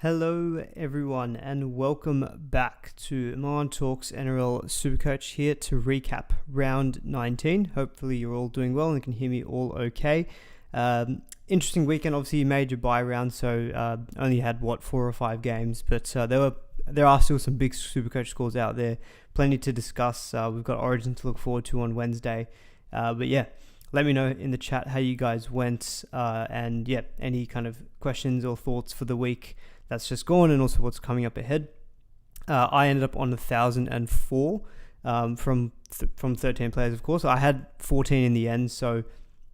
Hello everyone and welcome back to Milan Talks NRL SuperCoach here to recap round 19. Hopefully you're all doing well and can hear me all okay. Interesting weekend, obviously you made your bye round, so only had 4 or 5 games, but there are still some big SuperCoach scores out there, plenty to discuss. We've got Origin to look forward to on Wednesday, but yeah, let me know in the chat how you guys went, and yeah, any kind of questions or thoughts for the week that's just gone, and also what's coming up ahead. I ended up on 1,004 from 13 players, of course. I had 14 in the end, so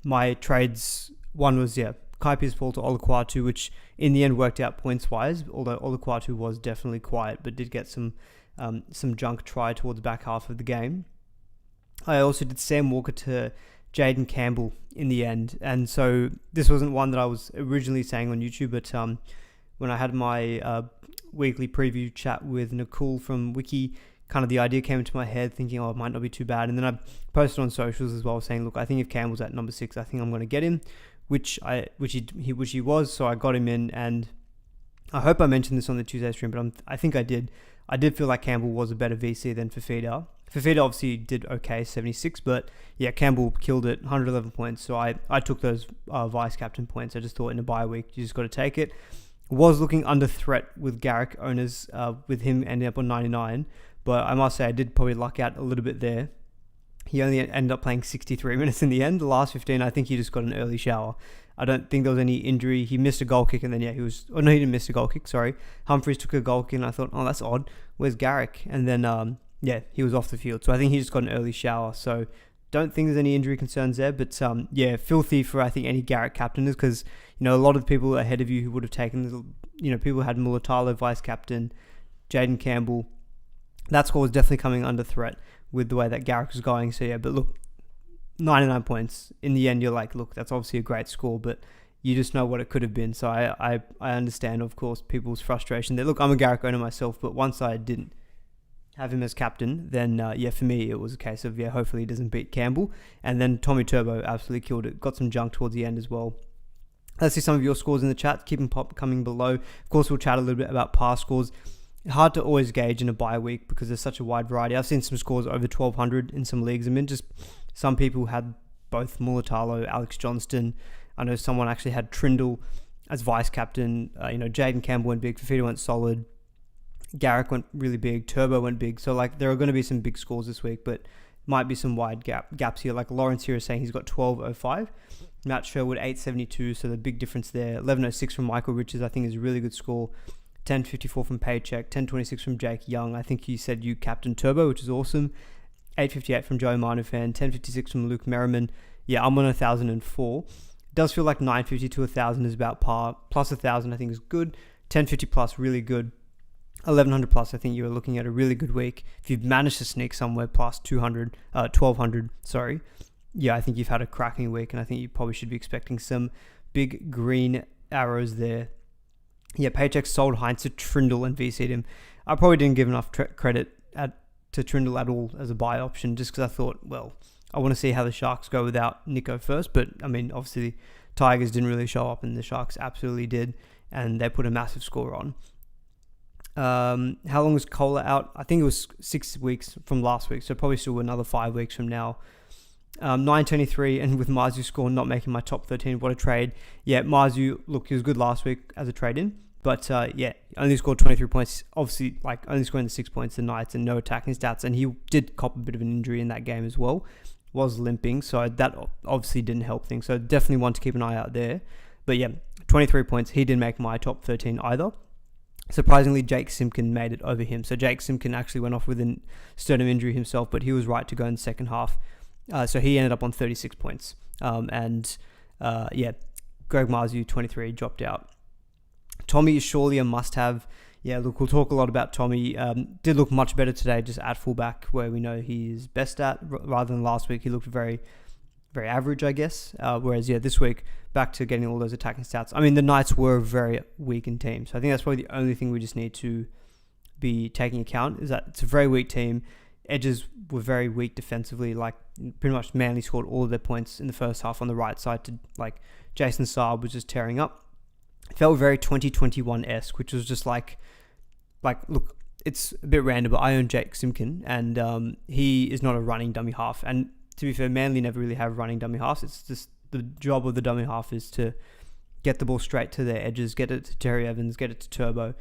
my trades, one was, Kai Pearce-Paul to Olukwatu, which in the end worked out points-wise, although Olukwatu was definitely quiet, but did get some junk try towards the back half of the game. I also did Sam Walker to Jaden Campbell in the end, and so this wasn't one that I was originally saying on YouTube, but when I had my weekly preview chat with Nicole from Wiki, kind of the idea came into my head thinking, it might not be too bad. And then I posted on socials as well saying, look, I think if Campbell's at number 6, I think I'm going to get him, which he was. So I got him in, and I hope I mentioned this on the Tuesday stream, but I think I did. I did feel like Campbell was a better VC than Fafita. Fafita obviously did okay, 76, but yeah, Campbell killed it, 111 points. So I took those vice captain points. I just thought in a bye week, you just got to take it. Was looking under threat with Garrick owners, with him ending up on 99, but I must say I did probably luck out a little bit there. He only ended up playing 63 minutes in the end. The last 15, I think he just got an early shower. I don't think there was any injury. He missed a goal kick, and then he didn't miss a goal kick, sorry. Humphries took a goal kick, and I thought, that's odd. Where's Garrick? And then, he was off the field. So I think he just got an early shower. So don't think there's any injury concerns there, but filthy for I think any Garrick captainers, because a lot of the people ahead of you who would have taken, people had Mulala vice captain, Jaden Campbell. That score was definitely coming under threat with the way that Garrick was going. So but look, 99 points in the end. You're like, look, that's obviously a great score, but you just know what it could have been. So I understand, of course, people's frustration there. Look, I'm a Garrick owner myself, but once I didn't have him as captain, then for me it was a case of hopefully he doesn't beat Campbell. And then Tommy Turbo absolutely killed it, got some junk towards the end as well. Let's see some of your scores in the chat. Keep them coming below. Of course, we'll chat a little bit about past scores. Hard to always gauge in a bye week because there's such a wide variety. I've seen some scores over 1,200 in some leagues. I mean, just some people had both Mulatalo, Alex Johnston. I know someone actually had Trindle as vice captain. Jaden Campbell went big. Fafita went solid. Garrick went really big. Turbo went big. So there are going to be some big scores this week, but might be some wide gaps here. Like Lawrence here is saying he's got 1205. Matt Sherwood 872. So the big difference there. 1106 from Michael Richards I think is a really good score. 1054 from Paycheck. 1026 from Jake Young. I think you said you captain Turbo, which is awesome. 858 from Joe Manufan. 1056 from Luke Merriman. Yeah, I'm on 1004. It does feel like 950 to 1000 is about par. Plus 1000 I think is good. 1050 plus really good. 1100 plus, I think you were looking at a really good week. If you've managed to sneak somewhere plus 1200, I think you've had a cracking week, and I think you probably should be expecting some big green arrows there. Yeah, Paycheck sold Heinz to Trindle and VC'd him. I probably didn't give enough credit to Trindle at all as a buy option, just because I thought, I want to see how the Sharks go without Nico first, but I mean, obviously, Tigers didn't really show up, and the Sharks absolutely did, and they put a massive score on. How long was Kohler out? I think it was 6 weeks from last week, so probably still another 5 weeks from now. 923, and with Marzu score not making my top 13, what a trade. Yeah, Marzu, look, he was good last week as a trade-in, but only scored 23 points. Obviously, only scoring the 6 points the Knights and no attacking stats, and he did cop a bit of an injury in that game as well. Was limping, so that obviously didn't help things. So definitely want to keep an eye out there. But 23 points. He didn't make my top 13 either. Surprisingly, Jake Simpkin made it over him. So Jake Simpkin actually went off with a sternum injury himself, but he was right to go in the second half. So he ended up on 36 points. Greg Marzu, 23, dropped out. Tommy is surely a must-have. Yeah, look, we'll talk a lot about Tommy. Did look much better today, just at fullback, where we know he's best at. Rather than last week, he looked very, very average, I guess. Whereas, this week, back to getting all those attacking stats. I mean, the Knights were a very weakened team. So I think that's probably the only thing we just need to be taking account, is that it's a very weak team. Edges were very weak defensively. Pretty much Manly scored all of their points in the first half on the right side to, Jason Saab was just tearing up. felt very 2021-esque, which was just like, look, it's a bit random, but I own Jake Simkin, and he is not a running dummy half. And to be fair, Manly never really have running dummy halves. It's just the job of the dummy half is to get the ball straight to their edges, get it to Terry Evans, get it to Turbo.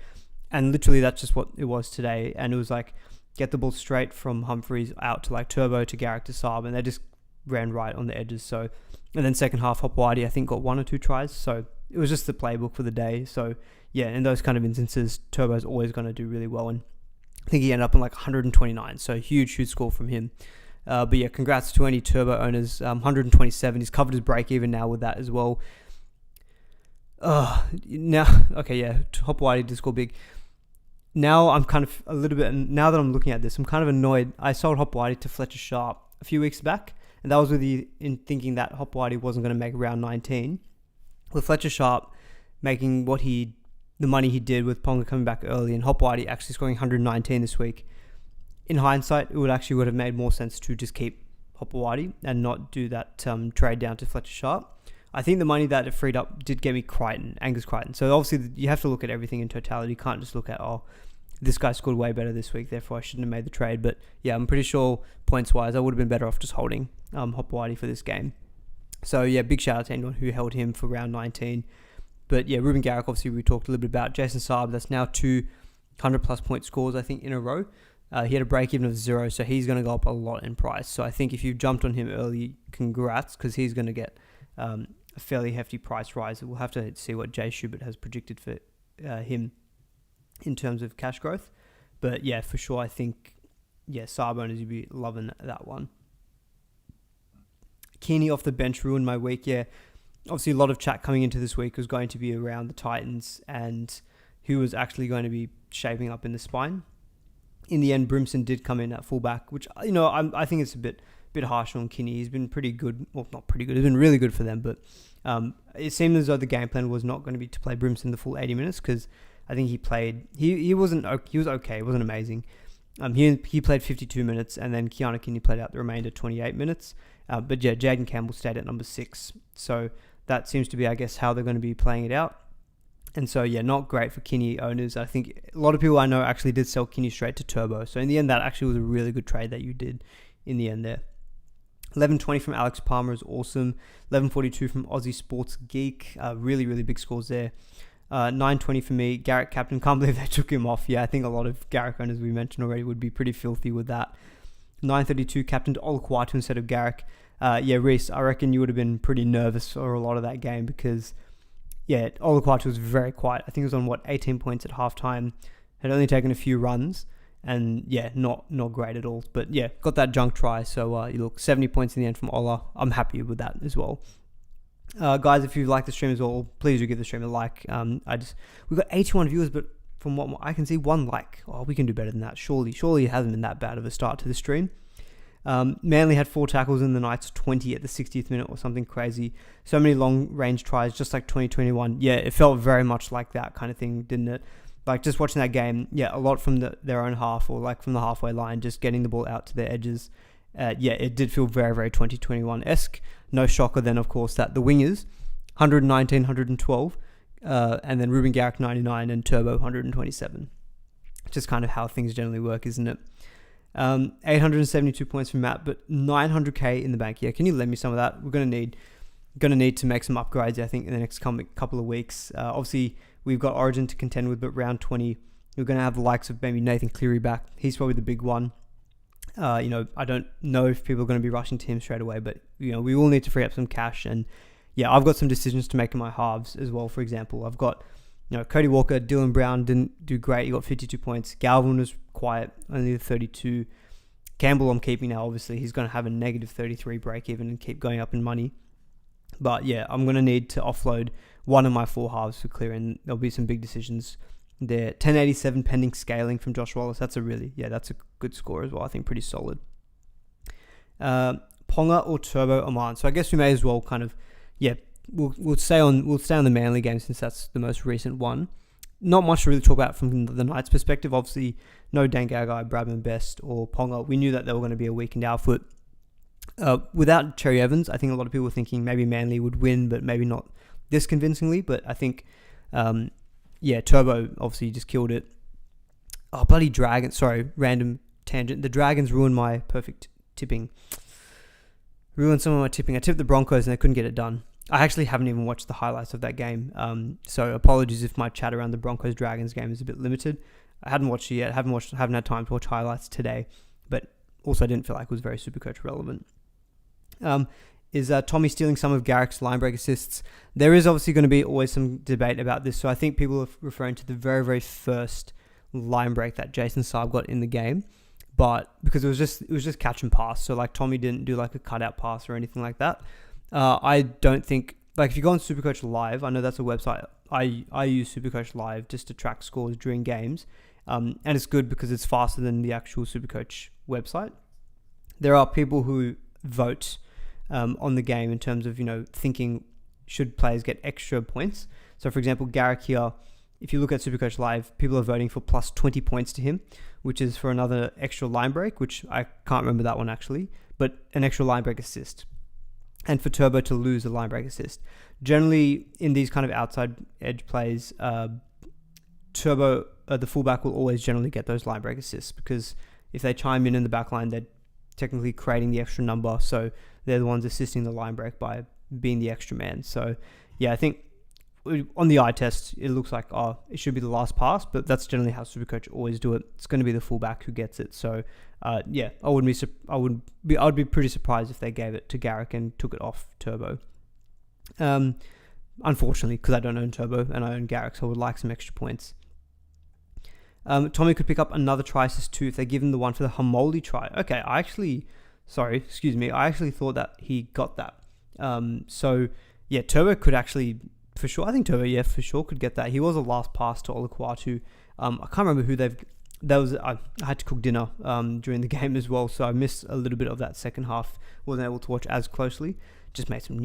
And literally that's just what it was today. And it was like, get the ball straight from Humphreys out to like Turbo to Garrick to Saab, and they just ran right on the edges. So, and then second half, Hop Whitey, I think, got 1 or 2 tries. So it was just the playbook for the day. So yeah, in those kind of instances, Turbo's always going to do really well. And I think he ended up in like 129. So huge score from him. But yeah, congrats to any Turbo owners. 127. He's covered his break even now with that as well. Now, okay, yeah, Hop Whitey did score big. Now I'm kind of a little bit, now that I'm looking at this, I'm kind of annoyed. I sold Hop Whitey to Fletcher Sharp a few weeks back, and that was with you in thinking that Hop Whitey wasn't going to make round 19. With Fletcher Sharp making the money he did with Ponga coming back early, and Hop Whitey actually scoring 119 this week. In hindsight, it would have made more sense to just keep Hop Whitey and not do that trade down to Fletcher Sharp. I think the money that it freed up did get me Angus Crichton. So obviously you have to look at everything in totality. You can't just look at, this guy scored way better this week, therefore I shouldn't have made the trade. But yeah, I'm pretty sure points-wise, I would have been better off just holding Hop Whitey for this game. So yeah, big shout out to anyone who held him for round 19. But yeah, Ruben Garrick, obviously we talked a little bit about. Jason Saab, that's now 200 plus point scores, I think, in a row. He had a break even of 0, so he's going to go up a lot in price. So I think if you jumped on him early, congrats, because he's going to get a fairly hefty price rise. We'll have to see what Jay Schubert has predicted for him in terms of cash growth. But yeah, for sure, I think, Saab owners, you'd be loving that one. Keeney off the bench ruined my week. Yeah, obviously a lot of chat coming into this week was going to be around the Titans and who was actually going to be shaping up in the spine. In the end, Brimson did come in at fullback, which, I think it's a bit harsh on Kinney. He's been pretty good. Well, not pretty good. He's been really good for them, but it seemed as though the game plan was not going to be to play Brimson the full 80 minutes, because I think he played. He was okay. It wasn't amazing. He played 52 minutes, and then Keanu Kinney played out the remainder 28 minutes. But yeah, Jaden Campbell stayed at number 6. So that seems to be, I guess, how they're going to be playing it out. And so, yeah, not great for Kinney owners. I think a lot of people I know actually did sell Kinney straight to Turbo. So in the end, that actually was a really good trade that you did in the end there. 11.20 from Alex Palmer is awesome. 11.42 from Aussie Sports Geek. Really, really big scores there. 9.20 for me. Garrick captain. Can't believe they took him off. Yeah, I think a lot of Garrick owners we mentioned already would be pretty filthy with that. 9.32 captain to Olakwatu instead of Garrick. Reese, I reckon you would have been pretty nervous for a lot of that game because, Olakwatu was very quiet. I think it was on 18 points at halftime. Had only taken a few runs. And not great at all. But got that junk try. So you look 70 points in the end from Ola. I'm happy with that as well. Guys, if you like the stream as well, please do give the stream a like. We've got 81 viewers, but from what I can see, 1 like. Oh, we can do better than that. Surely it hasn't been that bad of a start to the stream. Manly had 4 tackles in the Knights, 20 at the 60th minute or something crazy. So many long range tries, just like 2021. Yeah, it felt very much like that kind of thing, didn't it? Like just watching that game, a lot from their own half or like from the halfway line, just getting the ball out to their edges. It did feel very, very 2021-esque. No shocker then, of course, that the wingers, 119, 112, and then Ruben Garrick, 99, and Turbo, 127. Just kind of how things generally work, isn't it? 872 points from Matt, but 900k in the bank. Yeah, can you lend me some of that? We're going to need to make some upgrades, I think, in the next couple of weeks. Obviously, we've got Origin to contend with, but round 20, we're going to have the likes of maybe Nathan Cleary back. He's probably the big one. I don't know if people are going to be rushing to him straight away, but we will need to free up some cash. And I've got some decisions to make in my halves as well. For example, I've got Cody Walker, Dylan Brown didn't do great. He got 52 points. Galvin was quiet, only 32. Campbell I'm keeping now. Obviously, he's going to have a negative 33 break even and keep going up in money. But I'm going to need to offload one of my 4 halves for clear, and there'll be some big decisions there. 1087 pending scaling from Josh Wallace. That's a good score as well. I think pretty solid. Ponga or Turbo Oman. So I guess we may as well kind of, we'll stay on the Manly game since that's the most recent one. Not much to really talk about from the Knights' perspective. Obviously, no Dan Gagai, Bradman Best, or Ponga. We knew that they were going to be a weakened outfit. Without Cherry Evans, I think a lot of people were thinking maybe Manly would win, but maybe not this convincingly. But I think Turbo obviously just killed it. Oh, bloody Dragons. Sorry, random tangent. The Dragons ruined my perfect tipping. Ruined some of my tipping. I tipped the Broncos and they couldn't get it done. I actually haven't even watched the highlights of that game. So apologies if my chat around the Broncos-Dragons game is a bit limited. I hadn't watched it yet. Haven't had time to watch highlights today. But also I didn't feel like it was very Supercoach relevant. Is Tommy stealing some of Garrick's line break assists? There is obviously going to be always some debate about this. So I think people are referring to the very, very first line break that Jason Saab got in the game. But because it was just catch and pass. So like Tommy didn't do like a cutout pass or anything like that. I don't think, like if you go on SuperCoach Live, I know that's a website. I use SuperCoach Live just to track scores during games. And it's good because it's faster than the actual SuperCoach website. There are people who vote on the game in terms of, thinking should players get extra points. So for example, Garrick here, if you look at SuperCoach Live, people are voting for plus 20 points to him, which is for another extra line break, which I can't remember that one actually, but an extra line break assist. And for Turbo to lose a line break assist. Generally, in these kind of outside edge plays, Turbo, the fullback, will always generally get those line break assists because if they chime in the back line, they're technically creating the extra number. So they're the ones assisting the line break by being the extra man. So yeah, I think on the eye test, it looks like, it should be the last pass, but that's generally how Supercoach always do it. It's going to be the fullback who gets it. So, I would be pretty surprised if they gave it to Garrick and took it off Turbo. Unfortunately, because I don't own Turbo and I own Garrick, so I would like some extra points. Tommy could pick up another try assist too if they give him the one for the Hamoli try. Okay, I actually thought that he got that. Turbo could actually, for sure, I think Turbo, for sure could get that. He was a last pass to Olaquatu. I can't remember who I had to cook dinner during the game as well, so I missed a little bit of that second half. Wasn't able to watch as closely. Just made some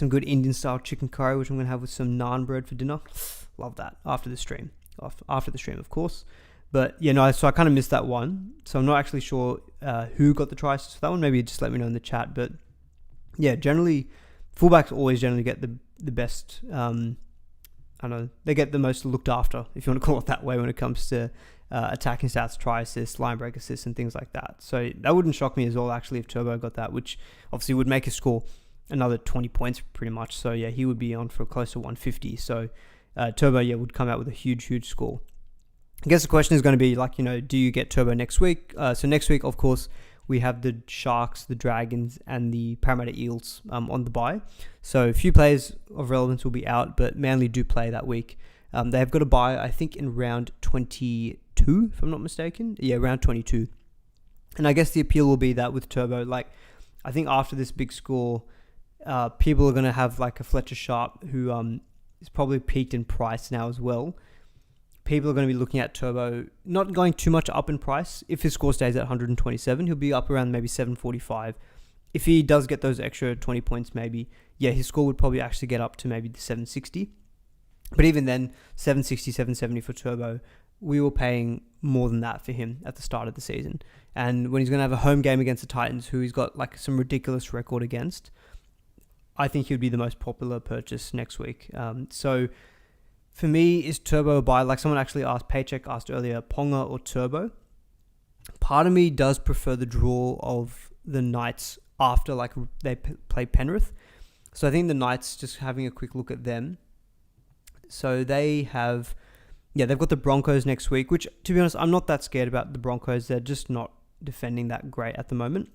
good Indian style chicken curry, which I'm going to have with some naan bread for dinner. Love that after the stream. Of course. But so I kind of missed that one. So I'm not actually sure who got the tries for that one. Maybe just let me know in the chat. But yeah, generally, fullbacks always generally get the best. They get the most looked after, if you want to call it that way, when it comes to attacking stats, try assists, line break assists, and things like that. So that wouldn't shock me as well, actually, if Turbo got that, which obviously would make his score another 20 points pretty much. So yeah, he would be on for close to 150. So Turbo, would come out with a huge, huge score. I guess the question is going to be do you get Turbo next week? So next week, of course, we have the Sharks, the Dragons, and the Parramatta Eels on the bye. So a few players of relevance will be out, but Manly do play that week. They've got a bye, I think, in round 22, if I'm not mistaken. Yeah, round 22. And I guess the appeal will be that with Turbo, I think after this big score, people are going to have a Fletcher Sharp who is probably peaked in price now as well. People are going to be looking at Turbo, not going too much up in price. If his score stays at 127, he'll be up around maybe 745. If he does get those extra 20 points, maybe, his score would probably actually get up to maybe the 760. But even then, 760, 770 for Turbo, we were paying more than that for him at the start of the season. And when he's going to have a home game against the Titans, who he's got some ridiculous record against, I think he would be the most popular purchase next week. So for me, is Turbo a buy? Someone actually Paycheck asked earlier, Ponga or Turbo? Part of me does prefer the draw of the Knights after they play Penrith. So I think the Knights, just having a quick look at them. So they have, they've got the Broncos next week, which, to be honest, I'm not that scared about the Broncos. They're just not defending that great at the moment.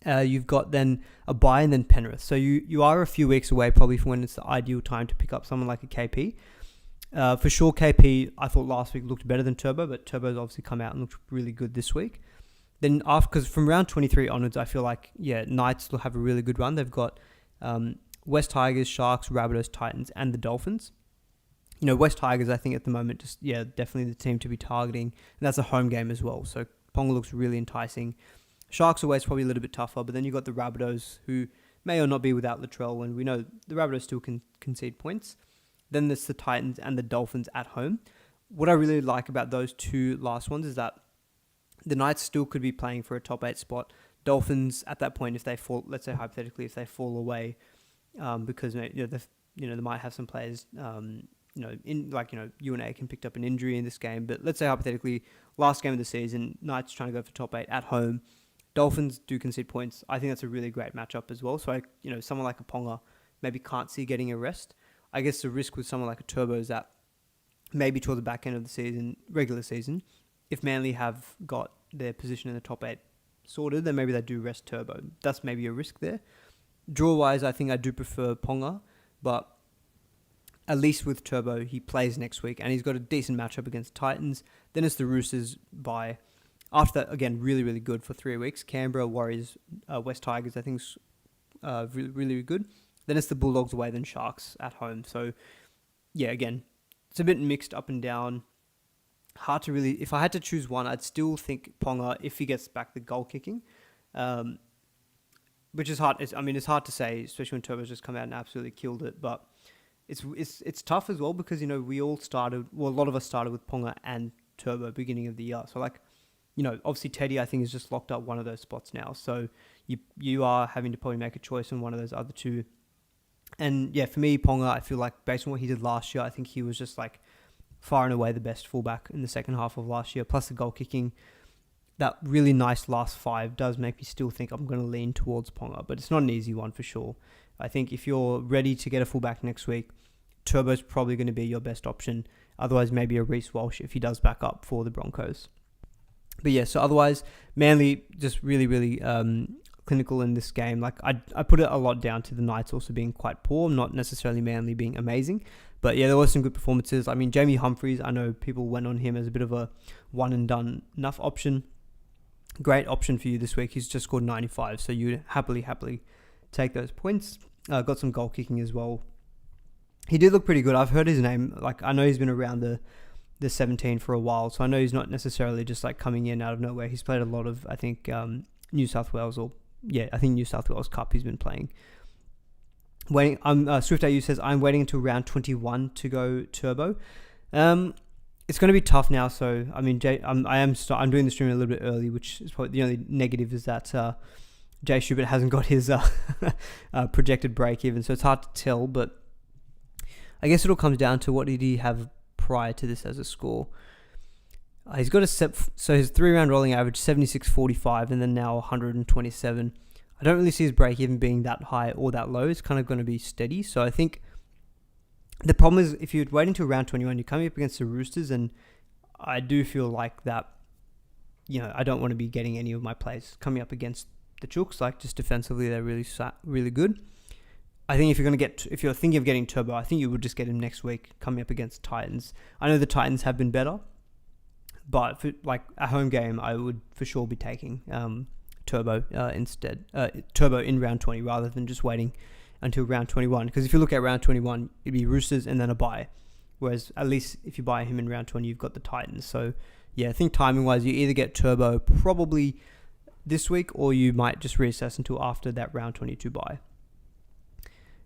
You've got then a bye and then Penrith. So you are a few weeks away probably from when it's the ideal time to pick up someone like a KP. For sure, KP, I thought last week looked better than Turbo, but Turbo's obviously come out and looked really good this week. Then because from round 23 onwards, I feel Knights will have a really good run. They've got West Tigers, Sharks, Rabbitohs, Titans, and the Dolphins. West Tigers, I think at the moment, definitely the team to be targeting. And that's a home game as well. So Ponga looks really enticing. Sharks away is probably a little bit tougher, but then you've got the Rabbitohs, who may or not be without Latrell, and we know the Rabbitohs still can concede points. Then there's the Titans and the Dolphins at home. What I really like about those two last ones is that the Knights still could be playing for a top 8 spot. Dolphins, at that point, if they fall, let's say hypothetically, if they fall away, because they might have some players, UNA can picked up an injury in this game. But let's say hypothetically, last game of the season, Knights trying to go for top 8 at home. Dolphins do concede points. I think that's a really great matchup as well. So, someone like a Ponga maybe can't see getting a rest. I guess the risk with someone like a Turbo is that maybe toward the back end of the season, regular season, if Manly have got their position in the top 8 sorted, then maybe they do rest Turbo. That's maybe a risk there. Draw-wise, I think I do prefer Ponga, but at least with Turbo, he plays next week, and he's got a decent matchup against Titans. Then it's the Roosters by... After that, again, really, really good for 3 weeks. Canberra, Warriors, West Tigers, I think is really, really good. Then it's the Bulldogs away, then Sharks at home. So, yeah, again, it's a bit mixed up and down. Hard to really... If I had to choose one, I'd still think Ponga if he gets back the goal kicking. Which is hard. It's hard to say, especially when Turbo's just come out and absolutely killed it. But it's tough as well because, we all started... Well, a lot of us started with Ponga and Turbo beginning of the year. So, obviously Teddy, I think, has just locked up one of those spots now. So you are having to probably make a choice on one of those other two. And yeah, for me, Ponga, I feel like based on what he did last year, I think he was just far and away the best fullback in the second half of last year. Plus the goal kicking, that really nice last 5 does make me still think I'm going to lean towards Ponga. But it's not an easy one for sure. I think if you're ready to get a fullback next week, Turbo's probably going to be your best option. Otherwise, maybe a Reece Walsh if he does back up for the Broncos. But yeah, so otherwise, Manly just really, really clinical in this game. I put it a lot down to the Knights also being quite poor, not necessarily Manly being amazing. But yeah, there were some good performances. Jamie Humphries, I know people went on him as a bit of a one and done enough option. Great option for you this week. He's just scored 95, so you'd happily take those points. Got some goal kicking as well. He did look pretty good. I've heard his name. I know he's been around the 17 for a while, so I know he's not necessarily just coming in out of nowhere. He's played a lot of, I think, New South Wales New South Wales Cup he's been playing. Swift AU says, I'm waiting until round 21 to go Turbo. It's going to be tough now, so I'm doing the stream a little bit early, which is probably the only negative is that Jay Schubert hasn't got his projected break even, so it's hard to tell, but I guess it all comes down to what did he have prior to this as a score. He's got his 3-round rolling average 76.45 and then now 127. I don't really see his break even being that high or that low. It's kind of going to be steady. So I think the problem is if you're waiting till round 21, you're coming up against the Roosters, and I do feel like that, I don't want to be getting any of my plays coming up against the Chooks. Just defensively, they're really, really good. I think if you're thinking of getting Turbo, I think you would just get him next week coming up against Titans. I know the Titans have been better, but for a home game, I would for sure be taking Turbo instead. Turbo in round 20 rather than just waiting until round 21. Because if you look at round 21, it'd be Roosters and then a bye. Whereas at least if you buy him in round 20, you've got the Titans. So yeah, I think timing-wise, you either get Turbo probably this week or you might just reassess until after that round 22 bye.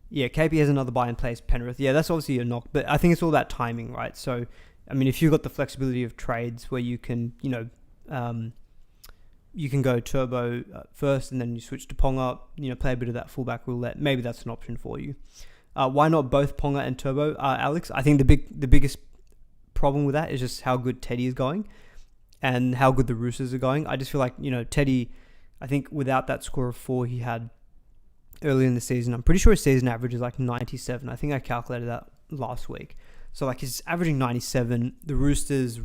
Yeah, KP has another buy in place, Penrith. Yeah, that's obviously a knock, but I think it's all about timing, right? So, if you've got the flexibility of trades where you can, you can go Turbo first and then you switch to Ponga, play a bit of that fullback roulette. Maybe that's an option for you. Why not both Ponga and Turbo, Alex? I think the biggest problem with that is just how good Teddy is going and how good the Roosters are going. I just feel like, Teddy, I think without that score of 4 he had early in the season, I'm pretty sure his season average is 97. I think I calculated that last week. So he's averaging 97. The Roosters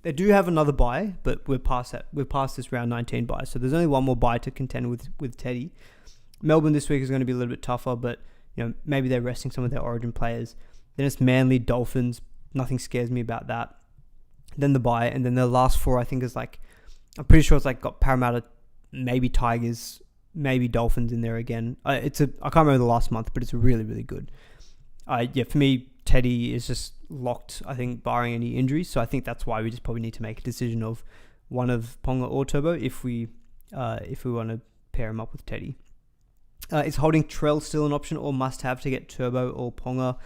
they do have another bye, but we're past that. We're past this round 19 bye. So there's only one more bye to contend with Teddy. Melbourne this week is going to be a little bit tougher, but maybe they're resting some of their origin players. Then it's Manly, Dolphins. Nothing scares me about that. Then the bye, and then the last 4 I think is I'm pretty sure it's got Parramatta, maybe Tigers, maybe Dolphins in there again. I can't remember the last month, but it's really, really good. For me, Teddy is just locked, I think, barring any injuries. So I think that's why we just probably need to make a decision of one of Ponga or Turbo if we want to pair him up with Teddy. Is holding Trell still an option or must-have to get Turbo or Ponga?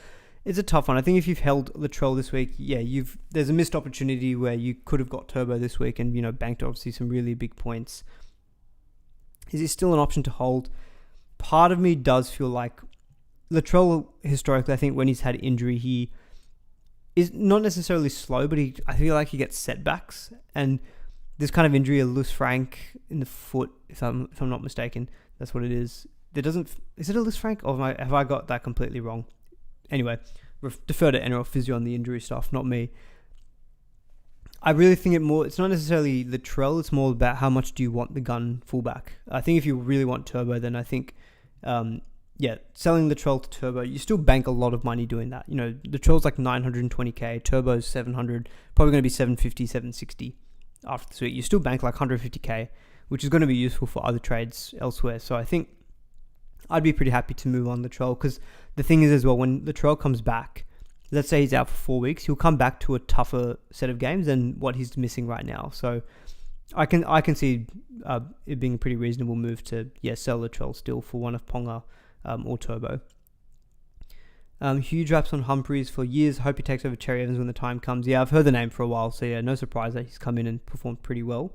It's a tough one. I think if you've held Latrell this week, there's a missed opportunity where you could have got Turbo this week and, banked obviously some really big points. Is it still an option to hold? Part of me does feel like Latrell, historically, I think when he's had injury, he is not necessarily slow, but I feel like he gets setbacks. And this kind of injury, a loose frank in the foot, if I'm not mistaken, that's what it is. Is it a loose frank, or have I got that completely wrong? Anyway, defer to NRL physio on the injury stuff, not me. I really think it's not necessarily Latrell, it's more about how much do you want the gun fullback. I think if you really want Turbo, then I think, selling Latrell to Turbo, you still bank a lot of money doing that. Latrell's like 920k, Turbo's 700, probably going to be 750, 760 after this week. You still bank like 150k, which is going to be useful for other trades elsewhere. So I think I'd be pretty happy to move on Latrell, because the thing is as well, when Latrell comes back, let's say he's out for 4 weeks, he'll come back to a tougher set of games than what he's missing right now. So I can see it being a pretty reasonable move to sell Latrell still for one of Ponga or Turbo. Huge raps on Humphreys for years. Hope he takes over Cherry Evans when the time comes. Yeah, I've heard the name for a while, so no surprise that he's come in and performed pretty well.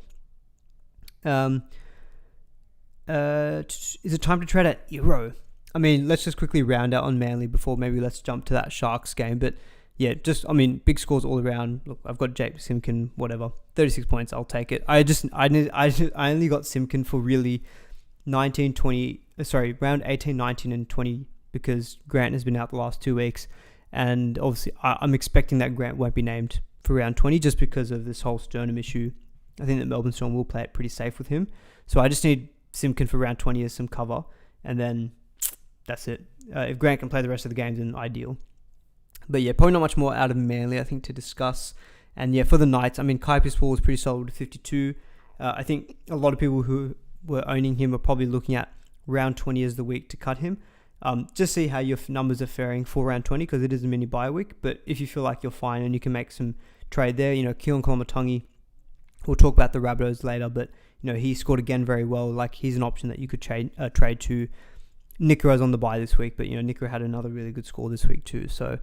Is it time to trade at Euro? I mean, let's just quickly round out on Manly before maybe let's jump to that Sharks game. But yeah, big scores all around. Look, I've got Jake Simkin, whatever, 36 points. I'll take it. I only got Simkin for really round 18, 19, and 20 because Grant has been out the last 2 weeks, and obviously I'm expecting that Grant won't be named for round 20 just because of this whole sternum issue. I think that Melbourne Storm will play it pretty safe with him, so I just need Simkin for round 20 as some cover, and then that's it. If Grant can play the rest of the games, then ideal. But yeah, probably not much more out of Manly, I think, to discuss. And yeah, for the Knights, I mean, Kai Piss-Paul was pretty solid with 52. I think a lot of people who were owning him are probably looking at round 20 as the week to cut him. Just see how your numbers are faring for round 20, because it is a mini bye week. But if you feel like you're fine and you can make some trade there, Keelan Koloamatangi, we'll talk about the Rabbitohs later, but he scored again very well. Like, he's an option that you could trade to. Nico's on the bye this week, but Nico had another really good score this week too. So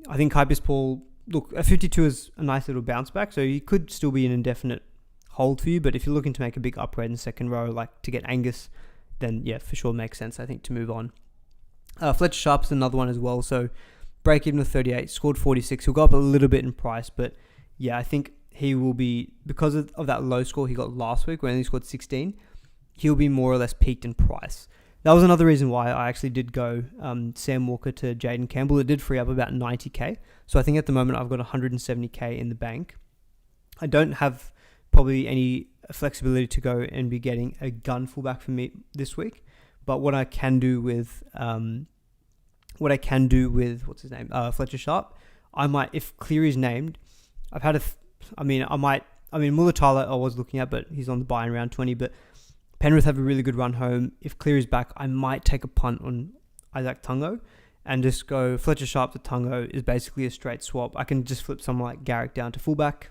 I think Kai Piss-Paul, look, a 52 is a nice little bounce back, so he could still be an indefinite hold for you. But if you're looking to make a big upgrade in the second row, like to get Angus, then yeah, for sure makes sense, I think, to move on. Fletcher Sharp's another one as well. So break even to 38, scored 46. He'll go up a little bit in price, but yeah, I think he will be, because of that low score he got last week where he only scored 16, he'll be more or less peaked in price. That was another reason why I actually did go Sam Walker to Jaden Campbell. It did free up about 90k. So I think at the moment I've got 170k in the bank. I don't have probably any flexibility to go and be getting a gun fullback for me this week. But what I can do with what's his name, Fletcher Sharp, I might, if Cleary's named, Mulala I was looking at, but he's on the buy in round 20. But Penrith have a really good run home. If Cleary's back, I might take a punt on Isaac Tungo and just go Fletcher Sharp to Tungo is basically a straight swap. I can just flip someone like Garrick down to fullback,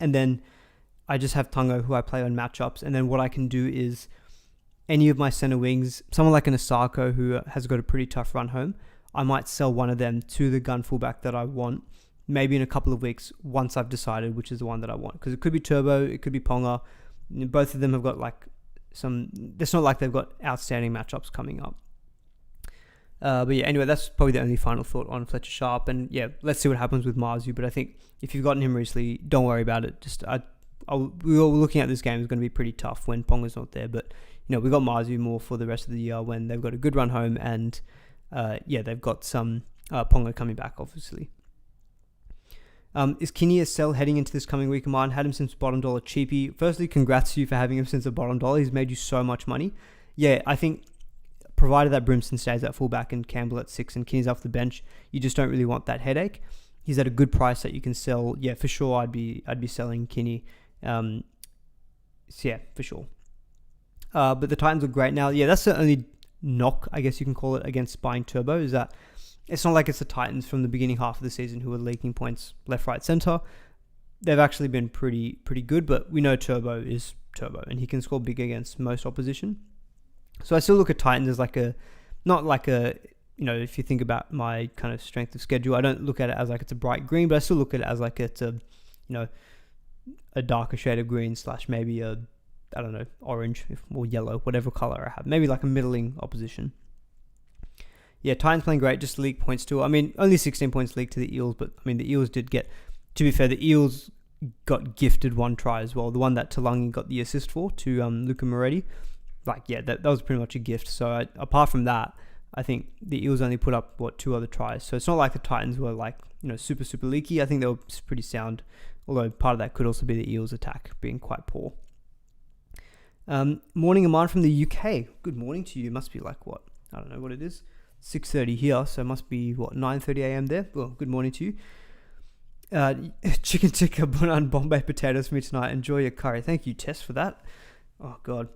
and then I just have Tungo who I play on matchups. And then what I can do is any of my center wings, someone like an Asako who has got a pretty tough run home, I might sell one of them to the gun fullback that I want, maybe in a couple of weeks once I've decided which is the one that I want. Because it could be Turbo, it could be Ponga. Both of them have got like it's not like they've got outstanding matchups coming up. But yeah, anyway, that's probably the only final thought on Fletcher Sharp. And yeah, let's see what happens with Marzu. But I think if you've gotten him recently, don't worry about it. We were looking at this game is going to be pretty tough when Ponga's not there. But we got Marzu more for the rest of the year when they've got a good run home, and they've got some Ponga coming back, obviously. Is Kinney a sell heading into this coming week of mine? Had him since bottom dollar cheapie. Firstly, congrats to you for having him since the bottom dollar. He's made you so much money. Yeah, I think provided that Brimson stays at fullback and Campbell at 6 and Kinney's off the bench, you just don't really want that headache. He's at a good price that you can sell. Yeah, for sure, I'd be selling Kinney. For sure. But the Titans are great now. Yeah, that's the only knock, I guess you can call it, against buying Turbo, is that it's not like it's the Titans from the beginning half of the season who are leaking points left, right, center. They've actually been pretty good, but we know Turbo is Turbo, and he can score big against most opposition. So I still look at Titans as if you think about my kind of strength of schedule, I don't look at it as like it's a bright green, but I still look at it as like it's a darker shade of green / maybe orange or yellow, whatever color I have. Maybe like a middling opposition. yeah, Titans playing great, just league points too. I mean, only 16 points league to the Eels, but I mean, the Eels did get, to be fair, the Eels got gifted one try as well. The one that Talangi got the assist for to Luca Moretti. Like, yeah, that was pretty much a gift. So apart from that, I think the Eels only put up, 2 other tries. So it's not like the Titans were like, super, super leaky. I think they were pretty sound. Although part of that could also be the Eels' attack being quite poor. Morning, Aman from the UK. Good morning to you. It must be like, what? I don't know what it is. 6:30 here, so it must be, 9:30 a.m. there. Well, good morning to you. Chicken tikka and Bombay potatoes for me tonight. Enjoy your curry. Thank you, Tess, for that. Oh, God.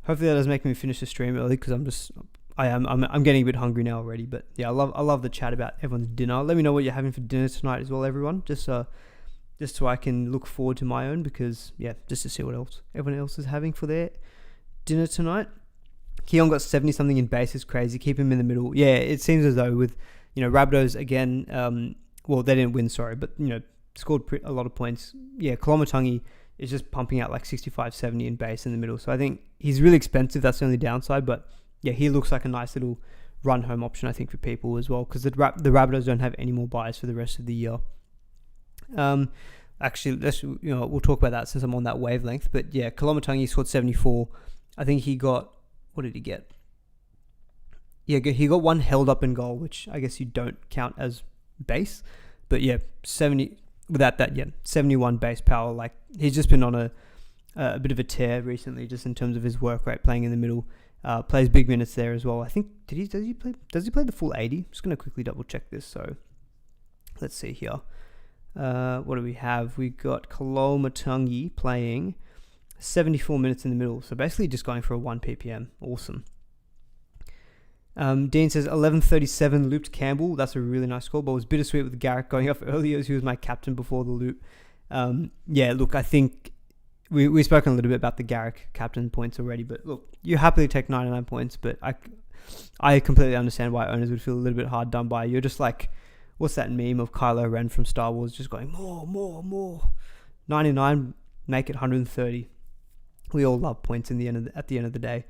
Hopefully that doesn't make me finish the stream early, because I'm getting a bit hungry now already. But yeah, I love the chat about everyone's dinner. Let me know what you're having for dinner tonight as well, everyone. Just so I can look forward to my own, because yeah, just to see what else everyone else is having for their dinner tonight. Keon got 70 something in base, is crazy. Keep him in the middle. Yeah, it seems as though with Rabbitohs again. Well, they didn't win, sorry, but scored a lot of points. Yeah, Kolomatangi is just pumping out like 65, 70 in base in the middle. So I think he's really expensive. That's the only downside. But yeah, he looks like a nice little run home option, I think, for people as well, because the Rabbitohs don't have any more buys for the rest of the year. Actually, we'll talk about that since I'm on that wavelength. But yeah, Kolomatangi scored 74. I think he got, what did he get? Yeah, he got one held up in goal, which I guess you don't count as base. But yeah, 70 without that, yeah, 71 base power. Like, he's just been on a bit of a tear recently, just in terms of his work rate, playing in the middle. Plays big minutes there as well. I think does he play the full 80? I'm just gonna quickly double check this. So let's see here. What do we have? We got Kolomatangi playing 74 minutes in the middle. So basically just going for a 1 ppm. Awesome. Dean says 11:37 looped Campbell. That's a really nice score, but it was bittersweet with Garrick going off earlier, as he was my captain before the loop. Yeah, look, I think we've spoken a little bit about the Garrick captain points already, but look, you happily take 99 points, but I completely understand why owners would feel a little bit hard done by. You're just like, what's that meme of Kylo Ren from Star Wars just going, more. 99, make it 130. We all love points at the end of the day.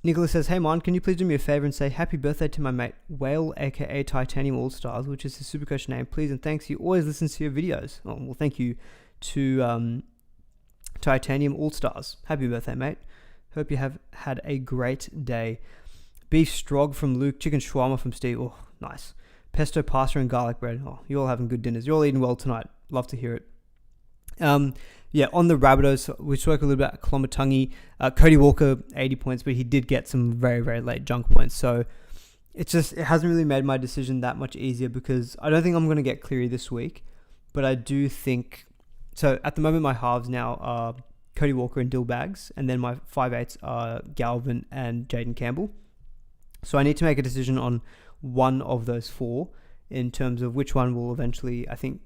Nicholas says, hey man, can you please do me a favor and say happy birthday to my mate Whale, aka Titanium All Stars, which is his supercoach name, please, and thanks. He always listens to your videos. Oh, well, thank you to Titanium All Stars. Happy birthday, mate. Hope you have had a great day. Beef strog from Luke, chicken shawarma from Steve. Oh, nice. Pesto pasta and garlic bread. Oh, you're all having good dinners. You're all eating well tonight. Love to hear it. Yeah, on the Rabbitohs, we spoke a little bit about Kolomatangi. Cody Walker, 80 points, but he did get some very, very late junk points. So it hasn't really made my decision that much easier, because I don't think I'm going to get Cleary this week. But I do think... So at the moment, my halves now are Cody Walker and Dillbags, and then my 5/8s are Galvin and Jaden Campbell. So I need to make a decision on one of those four in terms of which one will eventually, I think,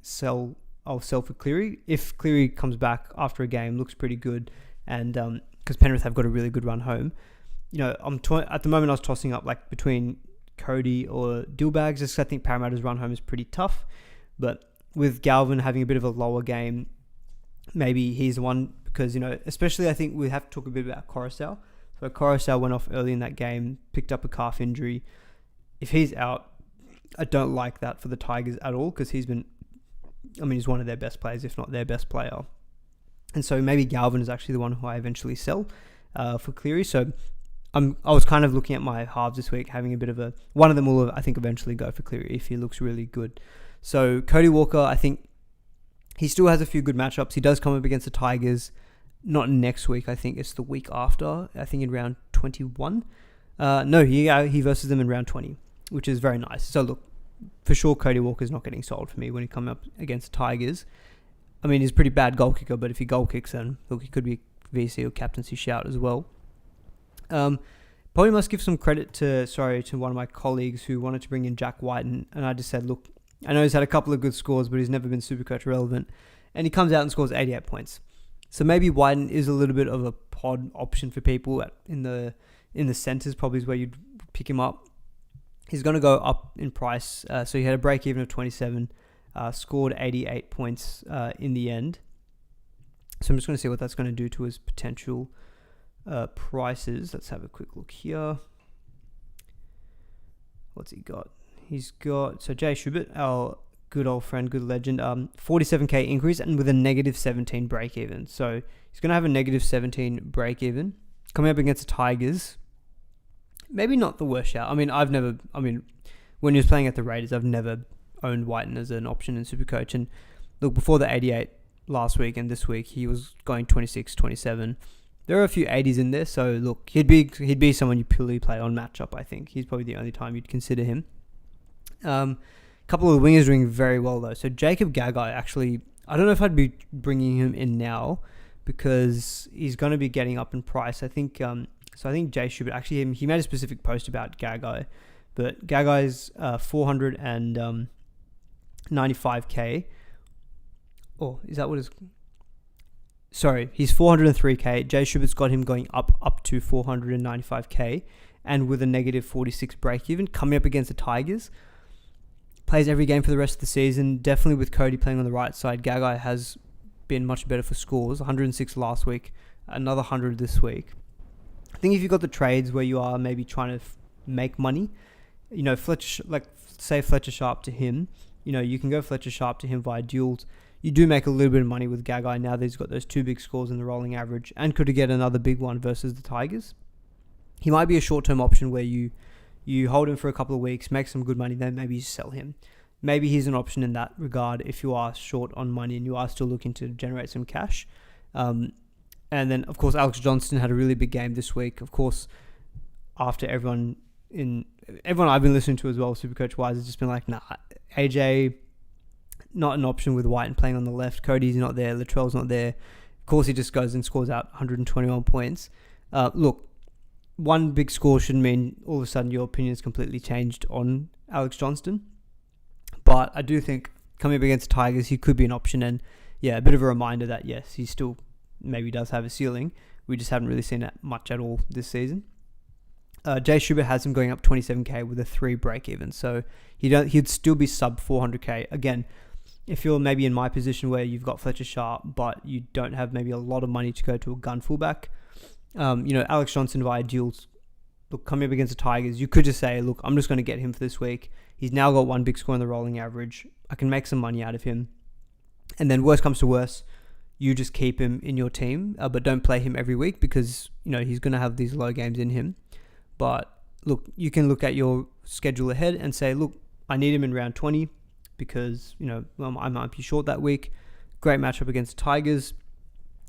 I'll sell for Cleary. If Cleary comes back after a game, looks pretty good, and because Penrith have got a really good run home, at the moment I was tossing up like between Cody or Dillbags, just 'cause I think Parramatta's run home is pretty tough. But with Galvin having a bit of a lower game, maybe he's the one, because especially I think we have to talk a bit about Coruscant. So Coruscant went off early in that game, picked up a calf injury. If he's out, I don't like that for the Tigers at all, because he's one of their best players, if not their best player. And so maybe Galvin is actually the one who I eventually sell for Cleary. So I was kind of looking at my halves this week, having a bit of one of them will, I think, eventually go for Cleary if he looks really good. So Cody Walker, I think he still has a few good matchups. He does come up against the Tigers, not next week. I think it's the week after. I think in round 21. No, he versus them in round 20, which is very nice. So look, for sure, Cody Walker's not getting sold for me when he comes up against the Tigers. I mean, he's a pretty bad goal kicker, but if he goal kicks, then look, he could be VC or captaincy shout as well. Probably must give some credit to one of my colleagues who wanted to bring in Jack Wighton, and I just said, look, I know he's had a couple of good scores, but he's never been Supercoach relevant, and he comes out and scores 88 points. So maybe Wighton is a little bit of a pod option for people in the centres. Probably is where you'd pick him up. He's going to go up in price. So he had a break even of 27, scored 88 points in the end. So I'm just going to see what that's going to do to his potential prices. Let's have a quick look here. what's he got? He's got, so Jay Schubert, our good old friend, good legend, 47k increase and with a negative 17 break even. So he's going to have a negative 17 break even. Coming up against the Tigers, maybe not the worst shout. When he was playing at the Raiders, I've never owned Wighton as an option in Supercoach. And look, before the 88 last week and this week, he was going 26, 27. There are a few 80s in there. So look, he'd be someone you purely play on matchup, I think. He's probably the only time you'd consider him. Couple of the wingers doing very well though. So Jacob Gagai, actually, I don't know if I'd be bringing him in now because he's going to be getting up in price. I think I think Jay Schubert, actually, he made a specific post about Gagai, but Gagai's 495k. Oh, is that what is? Sorry, he's 403k. Jay Schubert's got him going up to 495k, and with a negative 46 break even, coming up against the Tigers. Plays every game for the rest of the season. Definitely with Cody playing on the right side, Gagai has been much better for scores. 106 last week, another 100 this week. I think if you've got the trades where you are maybe trying to make money, say Fletcher Sharp to him, you can go Fletcher Sharp to him via duels. You do make a little bit of money with Gagai now that he's got those two big scores in the rolling average and could get another big one versus the Tigers. He might be a short-term option where you hold him for a couple of weeks, make some good money, then maybe you sell him. Maybe he's an option in that regard if you are short on money and you are still looking to generate some cash. And then, of course, Alex Johnston had a really big game this week. Of course, after everyone I've been listening to as well, Supercoach-wise, has just been like, nah, AJ, not an option with Wighton playing on the left. Cody's not there. Latrell's not there. Of course, he just goes and scores out 121 points. Look, one big score shouldn't mean all of a sudden your opinion is completely changed on Alex Johnston. But I do think coming up against Tigers, he could be an option. And yeah, a bit of a reminder that yes, he still maybe does have a ceiling. We just haven't really seen it much at all this season. Jay Schubert has him going up 27k with a 3 break even. So he'd still be sub 400k. Again, if you're maybe in my position where you've got Fletcher Sharp, but you don't have maybe a lot of money to go to a gun fullback, Alex Johnson via duels, look, coming up against the Tigers, you could just say, look, I'm just going to get him for this week. He's now got one big score in the rolling average. I can make some money out of him. And then worst comes to worst, you just keep him in your team, but don't play him every week because, he's going to have these low games in him. But look, you can look at your schedule ahead and say, look, I need him in round 20 because, I might be short that week. Great matchup against the Tigers.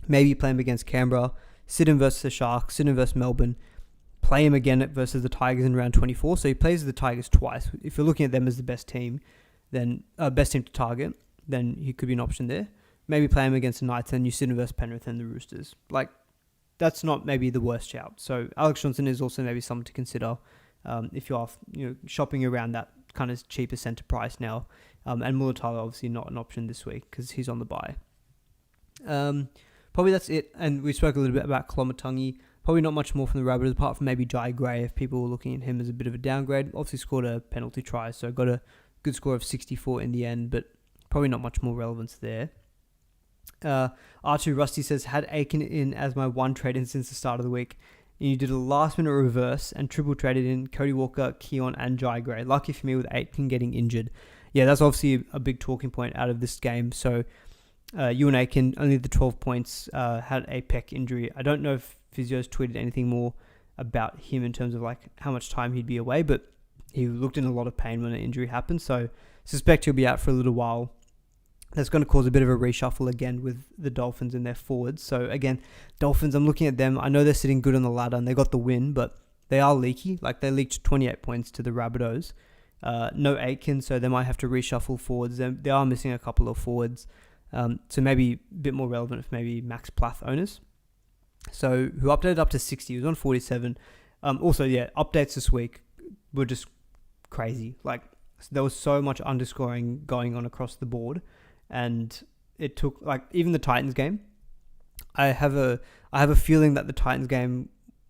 Maybe play him against Canberra. Sit him versus the Sharks. Sit him versus Melbourne. Play him again versus the Tigers in round 24. So he plays the Tigers twice. If you're looking at them as the best team, then best team to target, then he could be an option there. Maybe play him against the Knights and you sit him versus Penrith and the Roosters. That's not maybe the worst shout. So Alex Johnson is also maybe someone to consider if you are shopping around that kind of cheaper centre price now. And Mulala obviously not an option this week because he's on the bye. Probably that's it. And we spoke a little bit about Colomatungi. Probably not much more from the Rabbitohs apart from maybe Jai Gray if people were looking at him as a bit of a downgrade. Obviously scored a penalty try, so got a good score of 64 in the end, but probably not much more relevance there. R2 Rusty says, had Aiken in as my one trade-in since the start of the week. And you did a last-minute reverse and triple traded in Cody Walker, Keon, and Jai Gray. Lucky for me with Aiken getting injured. Yeah, that's obviously a big talking point out of this game. So you and Aiken, only the 12 points, had a pec injury. I don't know if Physio's tweeted anything more about him in terms of how much time he'd be away, but he looked in a lot of pain when an injury happened. So suspect he'll be out for a little while. That's going to cause a bit of a reshuffle again with the Dolphins and their forwards. So again, Dolphins, I'm looking at them. I know they're sitting good on the ladder and they got the win, but they are leaky. They leaked 28 points to the Rabbitohs. No Aitken, so they might have to reshuffle forwards. They are missing a couple of forwards. So maybe a bit more relevant if maybe Max Plath owners. So who updated up to 60. He was on 47. Also, updates this week were just crazy. There was so much underscoring going on across the board. And it took even the Titans game. I have a feeling that the Titans game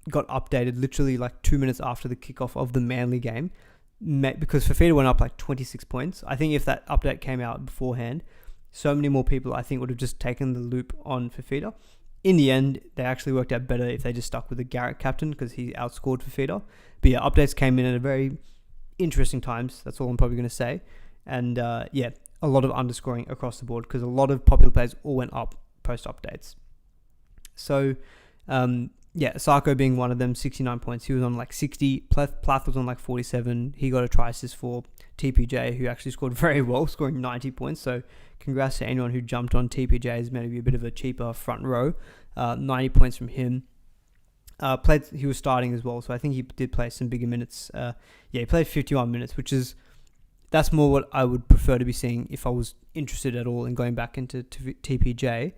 got updated literally 2 minutes after the kickoff of the Manly game, because Fafita went up 26 points. I think if that update came out beforehand, so many more people I think would have just taken the loop on Fafita. In the end, they actually worked out better if they just stuck with the Garrick captain because he outscored Fafita. But yeah, updates came in at a very interesting times. That's all I'm probably going to say. And a lot of underscoring across the board because a lot of popular players all went up post updates. So, Sarko being one of them, 69 points. He was on like 60. Plath was on like 47. He got a try assist for TPJ, who actually scored very well, scoring 90 points. So, congrats to anyone who jumped on TPJ. Is meant to be a bit of a cheaper front row. 90 points from him. He was starting as well, so I think he did play some bigger minutes. He played 51 minutes, that's more what I would prefer to be seeing if I was interested at all in going back into TPJ.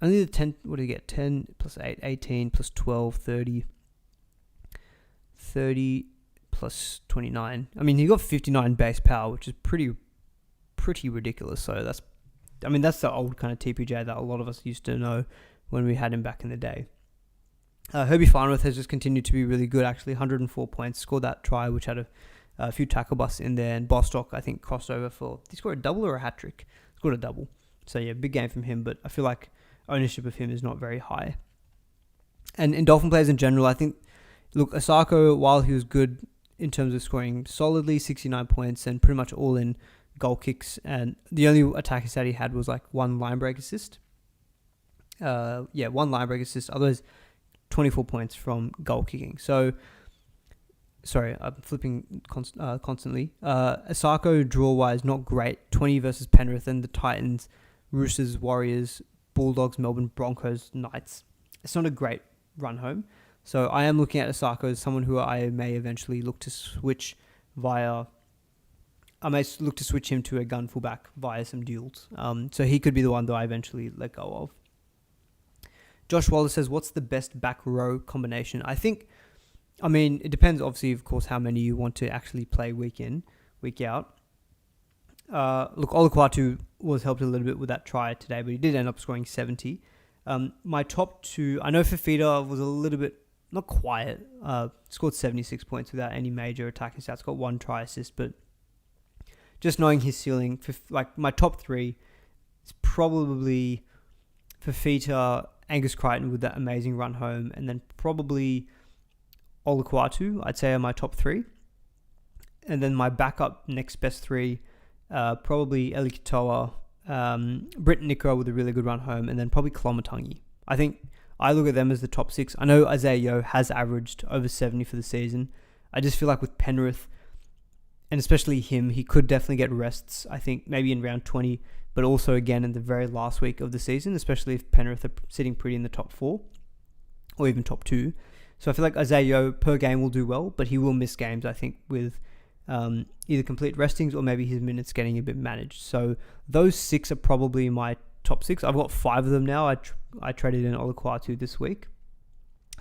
Only the 10, what did he get? 10 plus 8, 18 plus 12, 30 plus 29. I mean, he got 59 base power, which is pretty ridiculous. So that's the old kind of TPJ that a lot of us used to know when we had him back in the day. Herbie Farnworth has just continued to be really good, actually. 104 points, scored that try, which had a few tackle busts in there. And Bostock, I think, crossed over did he score a double or a hat-trick? Scored a double. So, big game from him, but I feel like ownership of him is not very high. And in Dolphin players in general, I think, Asako, while he was good in terms of scoring solidly, 69 points and pretty much all in goal kicks, and the only attacking stat he had was like one line break assist. One line break assist. Otherwise, 24 points from goal kicking. So, sorry, I'm flipping constantly. Asako, draw-wise, not great. 20 versus Penrith and the Titans, Roosters, Warriors, Bulldogs, Melbourne, Broncos, Knights. It's not a great run home. So, I am looking at Asako as someone who I may eventually look to switch I may look to switch him to a gun fullback via some deals. So, he could be the one that I eventually let go of. Josh Wallace says, what's the best back row combination? It depends, obviously, of course, how many you want to actually play week in, week out. Olukwatu was helped a little bit with that try today, but he did end up scoring 70. My top two, I know Fafita was a little bit, not quiet, scored 76 points without any major attacking stats, got one try assist, but just knowing his ceiling, my top three is probably Fafita, Angus Crichton with that amazing run home, and then probably Olukwatu, I'd say, are my top three. And then my backup next best three, probably Eli Katoa, Britton Nikora with a really good run home, and then probably Kolomatangi. I think I look at them as the top six. I know Isaiah Yeo has averaged over 70 for the season. I just feel like with Penrith, and especially him, he could definitely get rests, I think, maybe in round 20, but also again in the very last week of the season, especially if Penrith are sitting pretty in the top 4 or even top 2. So I feel like Isaiah Yeo per game will do well, but he will miss games, I think, with either complete restings or maybe his minutes getting a bit managed. So those 6 are probably my top 6. I've got 5 of them now. I traded in Olukwatu this week.